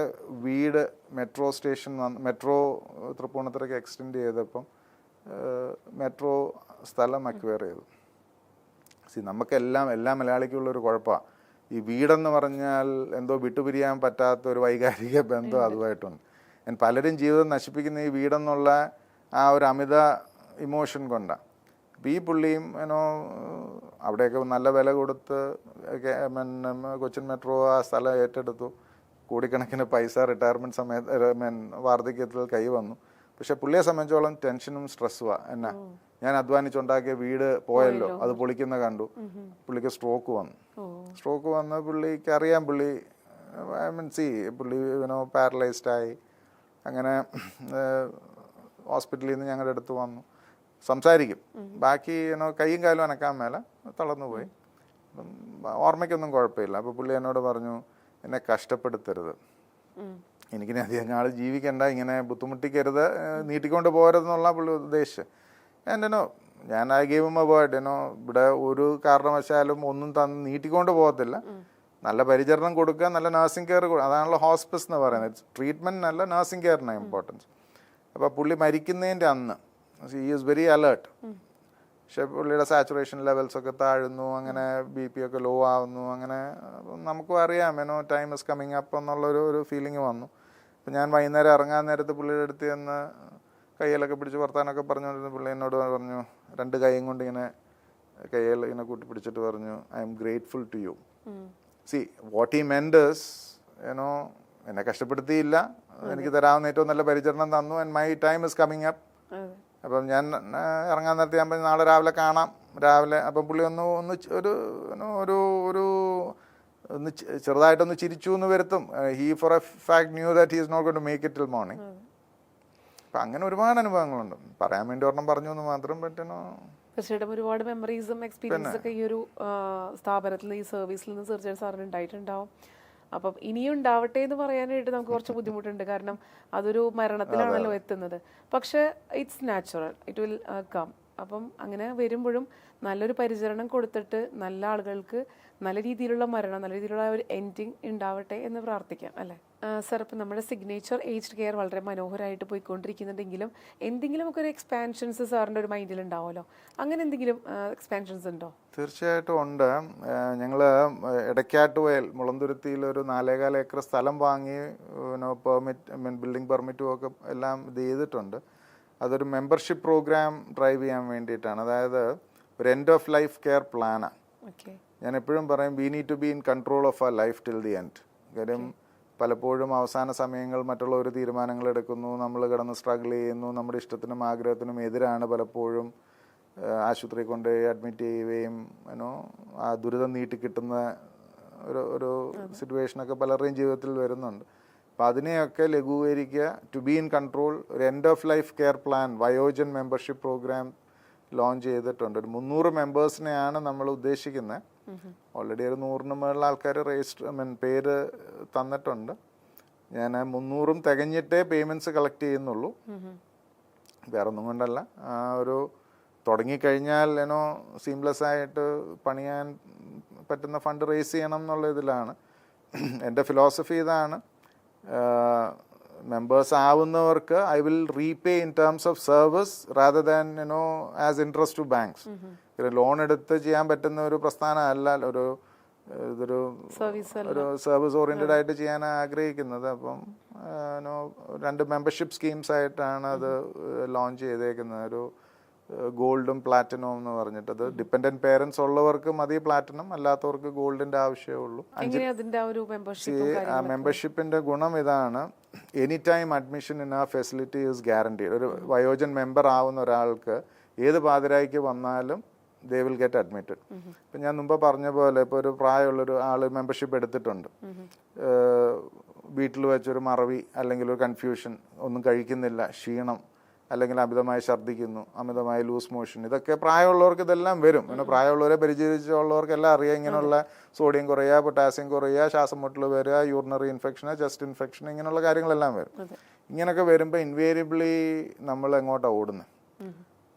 വീട് മെട്രോ സ്റ്റേഷൻ മെട്രോ തൃപ്പൂണിത്തുറയ്ക്ക് എക്സ്റ്റെൻഡ് ചെയ്തപ്പം മെട്രോ സ്ഥലം അക്വയർ ചെയ്തു. നമുക്കെല്ലാം എല്ലാ മലയാളിക്കുള്ളൊരു കുഴപ്പമാണ്, ഈ വീടെന്ന് പറഞ്ഞാൽ എന്തോ വിട്ടുപിരിയാൻ പറ്റാത്ത ഒരു വൈകാരിക ബന്ധം അതുമായിട്ടുണ്ട്. പലരും ജീവിതം നശിപ്പിക്കുന്ന ഈ വീടെന്നുള്ള ആ ഒരു അമിത ഇമോഷൻ കൊണ്ടാണ്. അപ്പോൾ ഈ പുള്ളിയും അവിടെയൊക്കെ നല്ല വില കൊടുത്ത് കൊച്ചിൻ മെട്രോ ആ സ്ഥലം ഏറ്റെടുത്തു. കോടിക്കണക്കിന് പൈസ റിട്ടയർമെൻറ്റ് സമയത്ത് വാർദ്ധക്യത്തിൽ കൈ വന്നു. പക്ഷെ പുള്ളിയെ സംബന്ധിച്ചോളം ടെൻഷനും സ്ട്രെസ്സുമാണ്. ഞാൻ അധ്വാനിച്ചുണ്ടാക്കിയ വീട് പോയല്ലോ, അത് പൊളിക്കുന്ന കണ്ടു. പുള്ളിക്ക് സ്ട്രോക്ക് വന്ന് പുള്ളിക്ക് അറിയാം, പുള്ളി പുള്ളി പാരലൈസ്ഡ് ആയി. അങ്ങനെ ഹോസ്പിറ്റലിൽ നിന്ന് ഞങ്ങളുടെ അടുത്ത് വന്നു, സംസാരിക്കും, ബാക്കി കൈയും കാലും അനക്കാൻ മേലെ തളർന്നു പോയി. ഓർമ്മയ്ക്കൊന്നും കുഴപ്പമില്ല. അപ്പോൾ പുള്ളി എന്നോട് പറഞ്ഞു, എന്നെ കഷ്ടപ്പെടുത്തരുത്, എനിക്കിനി അധികം നാൾ ജീവിക്കണ്ട, ഇങ്ങനെ ബുദ്ധിമുട്ടിക്കരുത്, നീട്ടിക്കൊണ്ട് പോകരുതെന്നുള്ള പുള്ളി ഉദ്ദേശിച്ച്. ഞാൻ I gave him A word, ഇവിടെ ഒരു കാരണവശാലും ഒന്നും നീട്ടിക്കൊണ്ട് പോകത്തില്ല, നല്ല പരിചരണം കൊടുക്കുക, നല്ല നഴ്സിംഗ് കെയർ കൊടുക്കുക. അതാണല്ലോ ഹോസ്പിസ് എന്ന് പറയുന്നത്. ട്രീറ്റ്മെൻറ്റ് നല്ല നഴ്സിംഗ് കെയറിന് ഇമ്പോർട്ടൻസ്. അപ്പോൾ പുള്ളി മരിക്കുന്നതിൻ്റെ അന്ന് ഹി ഈസ് വെരി അലേർട്ട്. പക്ഷെ പുള്ളിയുടെ സാച്ചുറേഷൻ ലെവൽസൊക്കെ താഴുന്നു, അങ്ങനെ BP ഒക്കെ ലോ ആവുന്നു. അങ്ങനെ നമുക്കും അറിയാം ടൈം ഇസ് കമ്മിങ് അപ്പ് എന്നുള്ളൊരു ഫീലിംഗ് വന്നു. അപ്പം ഞാൻ വൈകുന്നേരം ഇറങ്ങാൻ നേരത്ത് പുള്ളിയുടെ അടുത്ത് ചെന്ന് കയ്യിലൊക്കെ പിടിച്ച് വർത്താനൊക്കെ പറഞ്ഞുകൊണ്ടിരുന്ന പുള്ളി എന്നോട് പറഞ്ഞു, 2 കൈയും കൊണ്ട് ഇങ്ങനെ കയ്യിൽ ഇങ്ങനെ കൂട്ടിപ്പിടിച്ചിട്ട് പറഞ്ഞു, I am grateful to you. What he meant is എന്നെ കഷ്ടപ്പെടുത്തിയില്ല, എനിക്ക് തരാവുന്ന ഏറ്റവും നല്ല പരിചരണം തന്നു, and my time is coming up. അപ്പം ഞാൻ ഇറങ്ങാൻ നേരത്തെ ഞാൻ പറഞ്ഞു, നാളെ രാവിലെ കാണാം. രാവിലെ അപ്പം പുള്ളി ഒന്ന് ചെറുതായിട്ടൊന്ന് ചിരിച്ചു എന്ന് വരുത്തും. He for a fact knew that he is not going to make it till morning. അപ്പം അങ്ങനെ ഒരുപാട് അനുഭവങ്ങളുണ്ട്. പറയാൻ വേണ്ടി ഒരെണ്ണം പറഞ്ഞു എന്ന് മാത്രം പറ്റുന്നു. തീർച്ചയായിട്ടും ഒരുപാട് മെമ്മറീസും എക്സ്പീരിയൻസും ഒക്കെ ഈ ഒരു സ്ഥാപനത്തിൽ, ഈ സർവീസിൽ നിന്ന് തീർച്ചയായിട്ടും സാറിന് ഉണ്ടായിട്ടുണ്ടാവും. അപ്പം ഇനിയും ഉണ്ടാവട്ടെ എന്ന് പറയാനായിട്ട് നമുക്ക് കുറച്ച് ബുദ്ധിമുട്ടുണ്ട്, കാരണം അതൊരു മരണത്തിലാണല്ലോ എത്തുന്നത്. പക്ഷെ it's natural, it will come. അപ്പം അങ്ങനെ വരുമ്പോഴും നല്ലൊരു പരിചരണം കൊടുത്തിട്ട് നല്ല ആളുകൾക്ക് നല്ല രീതിയിലുള്ള മരണം, നല്ല രീതിയിലുള്ള ഒരു എൻഡിങ് ഉണ്ടാവട്ടെ എന്ന് പ്രാർത്ഥിക്കാം, അല്ലേ സാർ? ഇപ്പം നമ്മുടെ സിഗ്നേച്ചർ ഏജ്ഡ് കെയർ വളരെ മനോഹരമായിട്ട് പോയിക്കൊണ്ടിരിക്കുന്നുണ്ടെങ്കിലും എന്തെങ്കിലും ഒക്കെ ഒരു എക്സ്പാൻഷൻസ് സാറിൻ്റെ ഒരു മൈൻഡിൽ ഉണ്ടാവുമല്ലോ, അങ്ങനെ എന്തെങ്കിലും എക്സ്പാൻഷൻസ് ഉണ്ടോ? തീർച്ചയായിട്ടും ഉണ്ട്. ഞങ്ങൾ എടക്കാട്ടുവയൽ മുളന്തുരുത്തിയിൽ ഒരു 4.25 ഏക്കർ സ്ഥലം വാങ്ങി ബിൽഡിംഗ് പെർമിറ്റും ഒക്കെ എല്ലാം ഇത് ചെയ്തിട്ടുണ്ട്. അതൊരു മെമ്പർഷിപ്പ് പ്രോഗ്രാം ഡ്രൈവ് ചെയ്യാൻ വേണ്ടിയിട്ടാണ്. അതായത് ഒരു എൻഡ് ഓഫ് ലൈഫ് കെയർ പ്ലാനാണ്. ഞാൻ എപ്പോഴും പറയും, we need to be in control of our life till the end. കാര്യം പലപ്പോഴും അവസാന സമയങ്ങൾ മറ്റുള്ളവർ തീരുമാനങ്ങൾ എടുക്കുന്നു, നമ്മൾ കിടന്ന് സ്ട്രഗിൾ ചെയ്യുന്നു, നമ്മുടെ ഇഷ്ടത്തിനും ആഗ്രഹത്തിനും എതിരാണ് പലപ്പോഴും ആശുപത്രി കൊണ്ട് അഡ്മിറ്റ് ചെയ്യുകയും ആ ദുരിതം നീട്ടിക്കിട്ടുന്ന ഒരു സിറ്റുവേഷനൊക്കെ പലരുടെയും ജീവിതത്തിൽ വരുന്നുണ്ട്. അപ്പം അതിനെയൊക്കെ ലഘൂകരിക്കുക, ടു ബി ഇൻ കൺട്രോൾ. ഒരു end of life care plan Vayojan membership program launch ചെയ്തിട്ടുണ്ട്. ഒരു 300 മെമ്പേഴ്സിനെയാണ് നമ്മൾ ഉദ്ദേശിക്കുന്നത്. ഓൾറെഡി ഒരു 100-ന് മുകളിൽ ആൾക്കാർ പേര് തന്നിട്ടുണ്ട്. ഞാൻ 300 തികഞ്ഞിട്ടേ പേയ്മെൻറ്റ്സ് കളക്ട് ചെയ്യുന്നുള്ളൂ, വേറെ ഒന്നും കൊണ്ടല്ല. ഒരു തുടങ്ങിക്കഴിഞ്ഞാൽ സീംലെസ് ആയിട്ട് പണിയാൻ പറ്റുന്ന ഫണ്ട് റേസ് ചെയ്യണം എന്നുള്ള ഇതിലാണ്. എൻ്റെ ഫിലോസഫി ഇതാണ്, മെമ്പേഴ്സ് ആവുന്നവർക്ക് I will repay in terms of service rather than as interest to banks. Loan എടുത്ത് ചെയ്യാൻ പറ്റുന്ന ഒരു പ്രസ്ഥാനമല്ല, ഇതൊരു സർവീസ് ഓറിയന്റഡ് ആയിട്ട് ചെയ്യാൻ ആഗ്രഹിക്കുന്നത്. അപ്പം 2 മെമ്പർഷിപ്പ് സ്കീംസ് ആയിട്ടാണ് അത് ലോഞ്ച് ചെയ്തേക്കുന്നത്. ഒരു ഗോൾഡും പ്ലാറ്റിനവും എന്ന് പറഞ്ഞിട്ട്. അത് ഡിപ്പെൻഡൻറ്റ് പേരൻസ് ഉള്ളവർക്ക് മതി പ്ലാറ്റിനം, അല്ലാത്തവർക്ക് ഗോൾഡിൻ്റെ ആവശ്യമേ ഉള്ളൂ. മെമ്പർഷിപ്പിൻ്റെ ഗുണം ഇതാണ്, എനി ടൈം അഡ്മിഷൻ ഇൻ ആ ഫെസിലിറ്റി ഈസ് ഗ്യാരണ്ടീഡ്. ഒരു വയോജൻ മെമ്പർ ആവുന്ന ഒരാൾക്ക് ഏത് പാതിരായ്ക്ക് വന്നാലും ദേ വിൽ ഗെറ്റ് അഡ്മിറ്റഡ്. ഇപ്പം ഞാൻ മുമ്പ് പറഞ്ഞ പോലെ ഇപ്പോൾ ഒരു പ്രായമുള്ളൊരു ആൾ മെമ്പർഷിപ്പ് എടുത്തിട്ടുണ്ട്, വീട്ടിൽ വെച്ചൊരു മറവി അല്ലെങ്കിൽ ഒരു കൺഫ്യൂഷൻ, ഒന്നും കഴിക്കുന്നില്ല, ക്ഷീണം, അല്ലെങ്കിൽ അമിതമായി ഛർദ്ദിക്കുന്നു, അമിതമായി ലൂസ് മോഷൻ, ഇതൊക്കെ പ്രായമുള്ളവർക്ക് ഇതെല്ലാം വരും. പിന്നെ പ്രായമുള്ളവരെ പരിചരിച്ചുള്ളവർക്കെല്ലാം അറിയാം ഇങ്ങനെയുള്ള സോഡിയം കുറയുക, പൊട്ടാസ്യം കുറയുക, ശ്വാസം മുട്ടൽ വരിക, യൂറിനറി ഇൻഫെക്ഷൻ, ചെസ്റ്റ് ഇൻഫെക്ഷൻ, ഇങ്ങനെയുള്ള കാര്യങ്ങളെല്ലാം വരും. ഇങ്ങനെയൊക്കെ വരുമ്പോൾ ഇൻവേരിയബിളി നമ്മൾ എങ്ങോട്ടാണ് ഓടുന്നത്?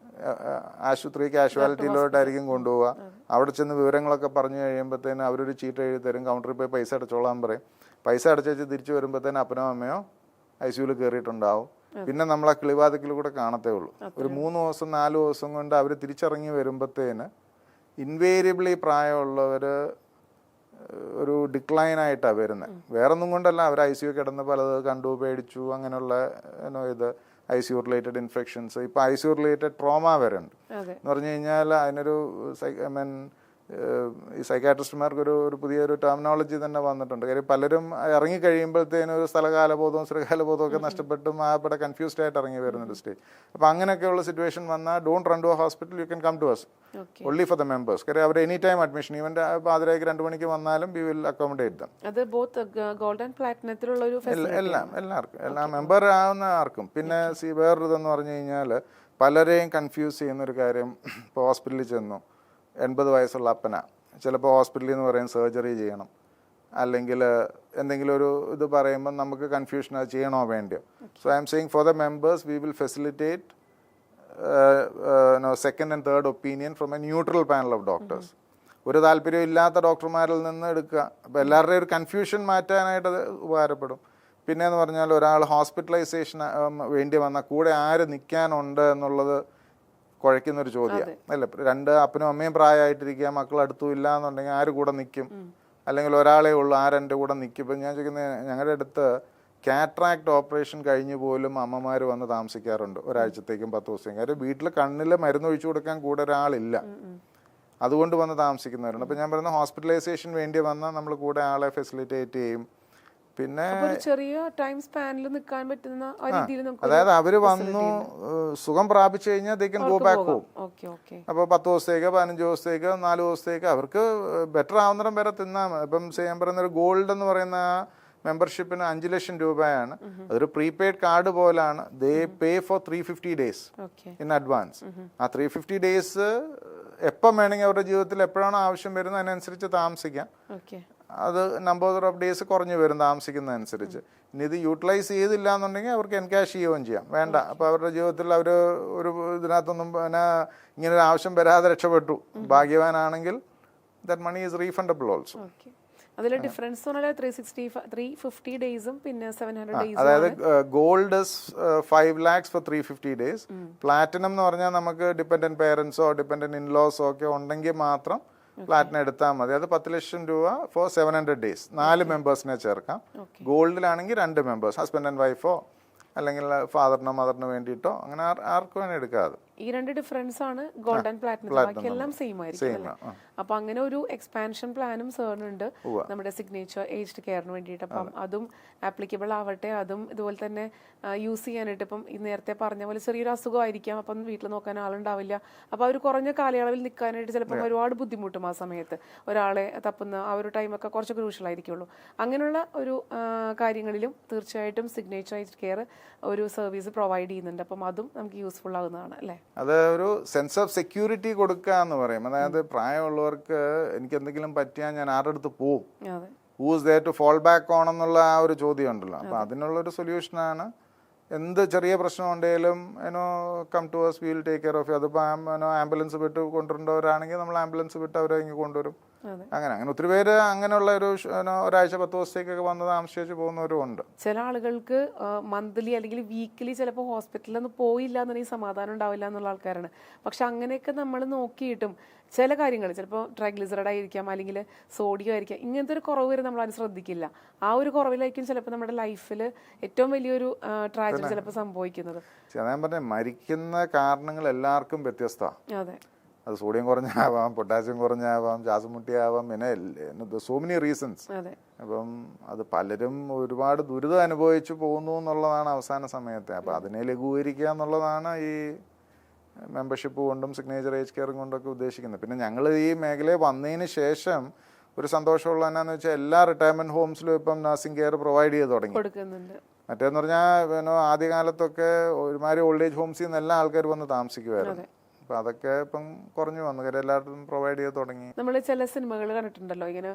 ആശുപത്രി കാഷ്വാലിറ്റിയിലോട്ടായിരിക്കും കൊണ്ടുപോവുക. അവിടെ ചെന്ന് വിവരങ്ങളൊക്കെ പറഞ്ഞു കഴിയുമ്പോഴത്തേന് അവരൊരു ചീട്ട് എഴുതി തരും, കൗണ്ടറിൽ പോയി പൈസ അടച്ചോളാൻ പറയും. പൈസ അടച്ചു തിരിച്ചു വരുമ്പോഴത്തേന് അപ്പനോ അമ്മയോ ICUവിൽ കയറിയിട്ടുണ്ടാവും. പിന്നെ നമ്മൾ ആ കിളിവാതിക്കൽ കൂടെ കാണത്തേ ഉള്ളൂ. ഒരു 3 ദിവസം 4 ദിവസം കൊണ്ട് അവർ തിരിച്ചിറങ്ങി വരുമ്പോഴത്തേന് ഇൻവേരിയബിളി പ്രായമുള്ളവർ ഒരു ഡിക്ലൈനായിട്ടാണ് വരുന്നത്. വേറൊന്നും കൊണ്ടല്ല, അവർ ICU കിടന്ന് പലത് കണ്ടു, പേടിച്ചു, അങ്ങനെയുള്ള ഇത് ICU റിലേറ്റഡ് ഇൻഫെക്ഷൻസ്, ഇപ്പോൾ ICU റിലേറ്റഡ് ട്രോമ വരെ ഉണ്ട്. എന്ന് പറഞ്ഞു കഴിഞ്ഞാൽ അതിനൊരു ഈ സൈക്കാട്രിസ്റ്റുമാർക്ക് ഒരു പുതിയൊരു ടെർമിനോളജി തന്നെ വന്നിട്ടുണ്ട്. കാര്യം പലരും ഇറങ്ങി കഴിയുമ്പോഴത്തേനും ഒരു സ്ഥലകാലബോധവും ശ്രീകാലബോധവും ഒക്കെ നഷ്ടപ്പെട്ടും അവിടെ കൺഫ്യൂസ്ഡ് ആയിട്ട് ഇറങ്ങി വരുന്നൊരു സ്റ്റേജ്. അപ്പോൾ അങ്ങനെയൊക്കെയുള്ള സിറ്റുവേഷൻ വന്നാൽ don't run to a hospital, you can come to us only for the members. കാര്യം our any time admission, even പാതിരായ്ക്ക് 2 മണിക്ക് വന്നാലും വി വിൽ അക്കോമഡേറ്റ് ദം. അത് ബോത്ത് ഗോൾഡ് ആൻഡ് പ്ലാറ്റിനത്തിലുള്ള ഒരു എല്ലാവർക്കും, എല്ലാ മെമ്പർ ആവുന്ന ആർക്കും. പിന്നെ വേറൊരു ഇതെന്ന് പറഞ്ഞു കഴിഞ്ഞാൽ പലരെയും കൺഫ്യൂസ് ചെയ്യുന്നൊരു കാര്യം, ഇപ്പോൾ ഹോസ്പിറ്റലിൽ ചെന്നു, 80 വയസ്സുള്ള അപ്പന, ചിലപ്പോൾ ഹോസ്പിറ്റലിൽ എന്ന് പറയും സർജറി ചെയ്യണം, അല്ലെങ്കിൽ എന്തെങ്കിലും ഒരു ഇത് പറയുമ്പോൾ നമുക്ക് കൺഫ്യൂഷൻ അത് ചെയ്യണോ വേണ്ടിയോ. So I am saying for the members we will facilitate second and third opinion from A neutral panel of doctors. ഒരു താല്പര്യം ഇല്ലാത്ത ഡോക്ടർമാരിൽ നിന്ന് എടുക്കുക. അപ്പോൾ എല്ലാവരുടെയും ഒരു കൺഫ്യൂഷൻ മാറ്റാനായിട്ട് അത് ഉപകാരപ്പെടും. പിന്നെ എന്ന് പറഞ്ഞാൽ ഒരാൾ ഹോസ്പിറ്റലൈസേഷൻ വേണ്ടി വന്നാൽ കൂടെ ആര് നിൽക്കാനുണ്ട് എന്നുള്ളത് കുഴയ്ക്കുന്നൊരു ചോദ്യമാണ് അല്ലേ. 2 അപ്പനും അമ്മയും പ്രായമായിട്ടിരിക്കുക, മക്കൾ അടുത്തും ഇല്ല എന്നുണ്ടെങ്കിൽ ആര് കൂടെ നിൽക്കും? അല്ലെങ്കിൽ ഒരാളെ ഉള്ളൂ, ആരെൻ്റെ കൂടെ നിൽക്കും? ഇപ്പം ഞാൻ ചോദിക്കുന്നത്, ഞങ്ങളുടെ അടുത്ത് കാറ്ററാക്ട് ഓപ്പറേഷൻ കഴിഞ്ഞ് പോലും അമ്മമാർ വന്ന് താമസിക്കാറുണ്ട് ഒരാഴ്ചത്തേക്കും 10 ദിവസത്തേക്കും. കാര്യം വീട്ടിൽ കണ്ണിൽ മരുന്ന് ഒഴിച്ചു കൊടുക്കാൻ കൂടെ ഒരാളില്ല, അതുകൊണ്ട് വന്ന് താമസിക്കുന്നവരുണ്ട്. അപ്പം ഞാൻ പറയുന്ന ഹോസ്പിറ്റലൈസേഷൻ വേണ്ടി വന്നാൽ നമ്മൾ കൂടെ ആളെ ഫെസിലിറ്റേറ്റ് ചെയ്യും. പിന്നെ ചെറിയ ടൈം സ്പാനിൽ നിൽക്കാൻ പറ്റുന്ന അതായത് അവർ വന്നു സുഖം പ്രാപിച്ചു കഴിഞ്ഞാൽ ദേ കൻ ഗോ ബാക്ക് ഹോം. അപ്പോൾ 10 ദിവസത്തേക്ക് 15 ദിവസത്തേക്ക് 4 ദിവസത്തേക്ക് അവർക്ക് ബെറ്റർ ആവുന്നിടം വരെ തിന്നാൽ. ഇപ്പം ഞാൻ പറയുന്ന ഒരു ഗോൾഡ് എന്ന് പറയുന്ന മെമ്പർഷിപ്പിന് 5 ലക്ഷം രൂപയാണ്. അതൊരു പ്രീപെയ്ഡ് കാർഡ് പോലാണ്. They pay for 350 days in advance. ആ 350 ഡേയ്സ് എപ്പം വേണമെങ്കിൽ അവരുടെ ജീവിതത്തിൽ എപ്പോഴാണോ ആവശ്യം വരുന്നത് അതിനനുസരിച്ച് താമസിക്കാം. അത് നമ്പർ ഓഫ് ഡേയ്സ് കുറഞ്ഞു വരും താമസിക്കുന്നതനുസരിച്ച്. ഇനി ഇത് യൂട്ടിലൈസ് ചെയ്തില്ല എന്നുണ്ടെങ്കിൽ അവർക്ക് എൻകാഷ് ചെയ്യുകയും ചെയ്യാം, വേണ്ട. അപ്പോൾ അവരുടെ ജീവിതത്തിൽ അവർ ഒരു ഇതിനകത്തൊന്നും പിന്നെ ഇങ്ങനെ ഒരു ആവശ്യം വരാതെ രക്ഷപ്പെട്ടു. ഭാഗ്യവാനാണെങ്കിൽ that money is refundable also. അതിലെ ഡിഫറൻസ് 350 ഡേയ്സും പിന്നെ 700 ഡേയ്സും. അതായത് gold 5 lakhs for 350 days. Platinum എന്ന് പറഞ്ഞാൽ നമുക്ക് ഡിപ്പെൻഡന്റ് പേരൻസോ ഡിപ്പെൻഡന്റ് ഇൻലോസോ ഒക്കെ ഉണ്ടെങ്കിൽ മാത്രം പ്ലാറ്റിനം എടുത്താൽ മതി. അത് 10 ലക്ഷം രൂപ ഫോർ 700 ഡേയ്സ്. 4 മെമ്പേഴ്സിനെ ചേർക്കാം. ഗോൾഡിലാണെങ്കിൽ 2 മെമ്പേഴ്സ്, ഹസ്ബൻഡ് ആൻഡ് വൈഫോ അല്ലെങ്കിൽ ഫാദറിനോ മദറിനോ വേണ്ടിയിട്ടോ, അങ്ങനെ ആർക്കും വേണേൽ എടുക്കാതെ. ഈ 2 ഡിഫറൻസ് ആണ് ഗോൾഡ് ആൻഡ് പ്ലാറ്റിനം. ബാക്കിയെല്ലാം സെയിം ആയിരിക്കും. അപ്പൊ അങ്ങനെ ഒരു എക്സ്പാൻഷൻ പ്ലാനും സാറിനുണ്ട് നമ്മുടെ സിഗ്നേച്ചർ ഏജ്ഡ് കെയറിന് വേണ്ടിയിട്ട്. അപ്പം അതും ആപ്ലിക്കബിൾ ആവട്ടെ. അതും ഇതുപോലെ തന്നെ യൂസ് ചെയ്യാനായിട്ട് ഇപ്പം നേരത്തെ പറഞ്ഞ പോലെ ചെറിയൊരു അസുഖമായിരിക്കാം, അപ്പം വീട്ടിൽ നോക്കാൻ ആളുണ്ടാവില്ല. അപ്പോൾ അവർ കുറഞ്ഞ കാലയളവിൽ നിൽക്കാനായിട്ട് ചിലപ്പോൾ ഒരുപാട് ബുദ്ധിമുട്ടും ആ സമയത്ത് ഒരാളെ തപ്പുന്ന ആ ഒരു ടൈമൊക്കെ കുറച്ച് ക്രൂഷ്യൽ ആയിരിക്കുള്ളൂ. അങ്ങനെയുള്ള ഒരു കാര്യങ്ങളിലും തീർച്ചയായിട്ടും സിഗ്നേച്ചർ ഏജ്ഡ് കെയർ ഒരു സർവീസ് പ്രൊവൈഡ് ചെയ്യുന്നുണ്ട്. അപ്പം അതും നമുക്ക് യൂസ്ഫുൾ ആവുന്നതാണ് അല്ലേ. അത് ഒരു സെൻസ് ഓഫ് സെക്യൂരിറ്റി കൊടുക്കുക എന്ന് പറയും. അതായത് പ്രായമുള്ളവർക്ക് എനിക്ക് എന്തെങ്കിലും പറ്റിയാൽ ഞാൻ ആരുടെ അടുത്ത് പോവും, who's there to fall back on എന്നുള്ള ആ ഒരു ചോദ്യം ഉണ്ടല്ലോ. അപ്പോൾ അതിനുള്ളൊരു സൊല്യൂഷനാണ്. എന്ത് ചെറിയ പ്രശ്നം ഉണ്ടെങ്കിലും come to us, we will take care of you. അതിപ്പോൾ ആംബുലൻസ് വിട്ട് കൊണ്ടുവരേണ്ടവരാണെങ്കിൽ നമ്മൾ ആംബുലൻസ് വിട്ട് അവരെ ഇങ്ങ് കൊണ്ടുവരും. അതെ. അങ്ങനെ ഒത്തിരി പേര് അങ്ങനെയുള്ള ഒരു ഒരാഴ്ച 10 ദിവസത്തേക്കൊക്കെ വന്ന് താമസിച്ച് പോകുന്നവരും ഉണ്ട്. ചില ആളുകൾക്ക് മന്ത്ലി അല്ലെങ്കിൽ വീക്കിലി ചിലപ്പോൾ ഹോസ്പിറ്റലിൽ നിന്ന് പോയില്ല എന്നുണ്ടെങ്കിൽ സമാധാനം ഉണ്ടാവില്ല എന്നുള്ള ആൾക്കാരാണ്. പക്ഷെ അങ്ങനെയൊക്കെ നമ്മൾ നോക്കിയിട്ടും ചില കാര്യങ്ങൾ ചിലപ്പോൾ ട്രൈഗ്ലിസറൈഡ് ആയിരിക്കാം, അല്ലെങ്കിൽ സോഡിയം ആയിരിക്കാം, ഇങ്ങനത്തെ ഒരു കുറവ് വരെ നമ്മൾ അത് ശ്രദ്ധിക്കില്ല. ആ ഒരു കുറവിലായിരിക്കും ചിലപ്പോൾ നമ്മുടെ ലൈഫിൽ ഏറ്റവും വലിയൊരു ട്രാജഡി ചിലപ്പോൾ സംഭവിക്കുന്നത്. ഞാൻ പറഞ്ഞ മരിക്കുന്ന കാരണങ്ങൾ എല്ലാവർക്കും വ്യത്യസ്തമാണ്. അതെ, അത് സോഡിയം കുറഞ്ഞാവാം, പൊട്ടാസ്യം കുറഞ്ഞാവാം, ശ്വാസം മുട്ടിയാവാം, പിന്നെ സോ മെനി റീസൺസ്. അതെ. അപ്പം അത് പലരും ഒരുപാട് ദുരിതം അനുഭവിച്ചു പോകുന്നു എന്നുള്ളതാണ് അവസാന സമയത്ത്. അപ്പം അതിനെ ലഘൂകരിക്കുക എന്നുള്ളതാണ് ഈ മെമ്പർഷിപ്പ് കൊണ്ടും സിഗ്നേച്ചർ ഏജ് കെയറും കൊണ്ടൊക്കെ ഉദ്ദേശിക്കുന്നത്. പിന്നെ ഞങ്ങൾ ഈ മേഖലയിൽ വന്നതിന് ശേഷം ഒരു സന്തോഷമുള്ള എന്നാന്ന് വെച്ചാൽ എല്ലാ റിട്ടയർമെന്റ് ഹോംസിലും ഇപ്പം നഴ്സിംഗ് കെയർ പ്രൊവൈഡ് ചെയ്ത് തുടങ്ങി. മറ്റേന്ന് പറഞ്ഞാൽ ആദ്യകാലത്തൊക്കെ ഒരുമാതിരി ഓൾഡ് ഏജ് ഹോംസിൽ നിന്ന് എല്ലാ ആൾക്കാരും വന്ന് താമസിക്കുമായിരുന്നു. അപ്പം അതൊക്കെ ഇപ്പം കുറഞ്ഞു വന്നു, കാര്യം എല്ലായിടത്തും പ്രൊവൈഡ് ചെയ്ത് തുടങ്ങി. നമ്മൾ ചില സിനിമകൾ കണ്ടിട്ടുണ്ടല്ലോ, ഇങ്ങനെ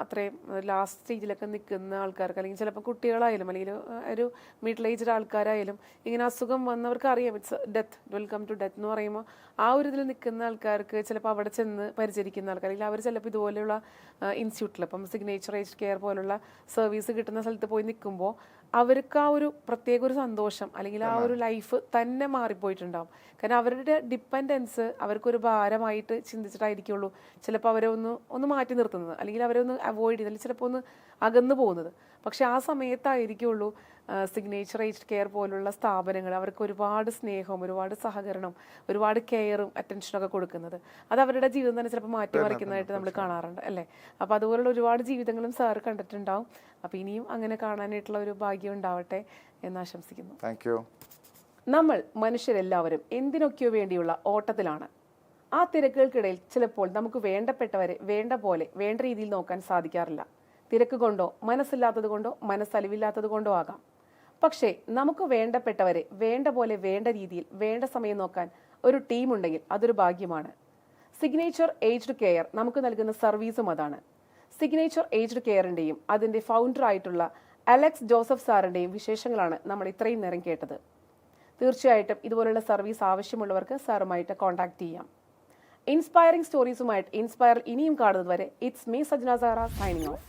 അത്രയും ലാസ്റ്റ് സ്റ്റേജിലൊക്കെ നിൽക്കുന്ന ആൾക്കാർക്ക്, അല്ലെങ്കിൽ ചിലപ്പോൾ കുട്ടികളായാലും അല്ലെങ്കിൽ ഒരു മിഡിൽ ഏജ്ഡ് ആൾക്കാരായാലും ഇങ്ങനെ അസുഖം വന്നവർക്ക് അറിയാം it's death, welcome to death എന്ന് പറയുമ്പോൾ ആ ഒരു ഇതിൽ നിൽക്കുന്ന ആൾക്കാർക്ക് ചിലപ്പോൾ അവിടെ ചെന്ന് പരിചരിക്കുന്ന ആൾക്കാർ, അല്ലെങ്കിൽ അവർ ചിലപ്പോൾ ഇതുപോലെയുള്ള ഇൻസ്റ്റിറ്റ്യൂട്ടിൽ ഇപ്പം സിഗ്നേച്ചർ ഏജ് കെയർ പോലുള്ള സർവീസ് കിട്ടുന്ന സ്ഥലത്ത് പോയി നിൽക്കുമ്പോൾ അവർക്ക് ആ ഒരു പ്രത്യേക ഒരു സന്തോഷം അല്ലെങ്കിൽ ആ ഒരു ലൈഫ് തന്നെ മാറിപ്പോയിട്ടുണ്ടാവും. കാരണം അവരുടെ ഡിപ്പെൻഡൻസ് അവർക്കൊരു ഭാരമായിട്ട് ചിന്തിച്ചിട്ടായിരിക്കുള്ളൂ ചിലപ്പോൾ അവരെ ഒന്ന് മാറ്റി നിർത്തുന്നത്, അല്ലെങ്കിൽ അവരെ ഒന്ന് അവോയ്ഡ് ചെയ്ത്, അല്ലെങ്കിൽ ചിലപ്പോൾ ഒന്ന് അകന്നു പോകുന്നത്. പക്ഷെ ആ സമയത്തായിരിക്കുള്ളൂ സിഗ്നേച്ചർ ഏജ് കെയർ പോലുള്ള സ്ഥാപനങ്ങൾ അവർക്ക് ഒരുപാട് സ്നേഹവും ഒരുപാട് സഹകരണവും ഒരുപാട് കെയറും അറ്റൻഷനൊക്കെ കൊടുക്കുന്നത്. അത് അവരുടെ ജീവിതം തന്നെ ചിലപ്പോൾ മാറ്റിമറിക്കുന്നതായിട്ട് നമ്മൾ കാണാറുണ്ട് അല്ലേ. അപ്പോൾ അതുപോലുള്ള ഒരുപാട് ജീവിതങ്ങളും സാറ് കണ്ടിട്ടുണ്ടാവും. അപ്പോൾ ഇനിയും അങ്ങനെ കാണാനായിട്ടുള്ള ഒരു ഭാഗ്യം ഉണ്ടാവട്ടെ എന്ന് ആശംസിക്കുന്നു. Thank you. നമ്മൾ മനുഷ്യരെല്ലാവരും എന്തിനൊക്കെയോ വേണ്ടിയുള്ള ഓട്ടത്തിലാണ്. ആ തിരക്കുകൾക്കിടയിൽ ചിലപ്പോൾ നമുക്ക് വേണ്ടപ്പെട്ടവരെ വേണ്ട പോലെ വേണ്ട രീതിയിൽ നോക്കാൻ സാധിക്കാറില്ല. തിരക്ക് കൊണ്ടോ മനസ്സില്ലാത്തത് കൊണ്ടോ മനസ്സലിവില്ലാത്തത് കൊണ്ടോ ആകാം. പക്ഷേ നമുക്ക് വേണ്ടപ്പെട്ടവരെ വേണ്ട പോലെ വേണ്ട രീതിയിൽ വേണ്ട സമയം നോക്കാൻ ഒരു ടീമുണ്ടെങ്കിൽ അതൊരു ഭാഗ്യമാണ്. സിഗ്നേച്ചർ ഏജ്ഡ് കെയർ നമുക്ക് നൽകുന്ന സർവീസും അതാണ്. സിഗ്നേച്ചർ ഏജ്ഡ് കെയറിൻ്റെയും അതിൻ്റെ ഫൗണ്ടറായിട്ടുള്ള അലക്സ് ജോസഫ് സാറിൻ്റെയും വിശേഷങ്ങളാണ് നമ്മൾ ഇത്രയും നേരം കേട്ടത്. തീർച്ചയായിട്ടും ഇതുപോലുള്ള സർവീസ് ആവശ്യമുള്ളവർക്ക് സാറുമായിട്ട് കോൺടാക്ട് ചെയ്യാം. ഇൻസ്പയറിംഗ് സ്റ്റോറീസുമായിട്ട് ഇൻസ്പയർ ഇനിയും കാണുന്നത് വരെ it's me Sajna Sara signing of.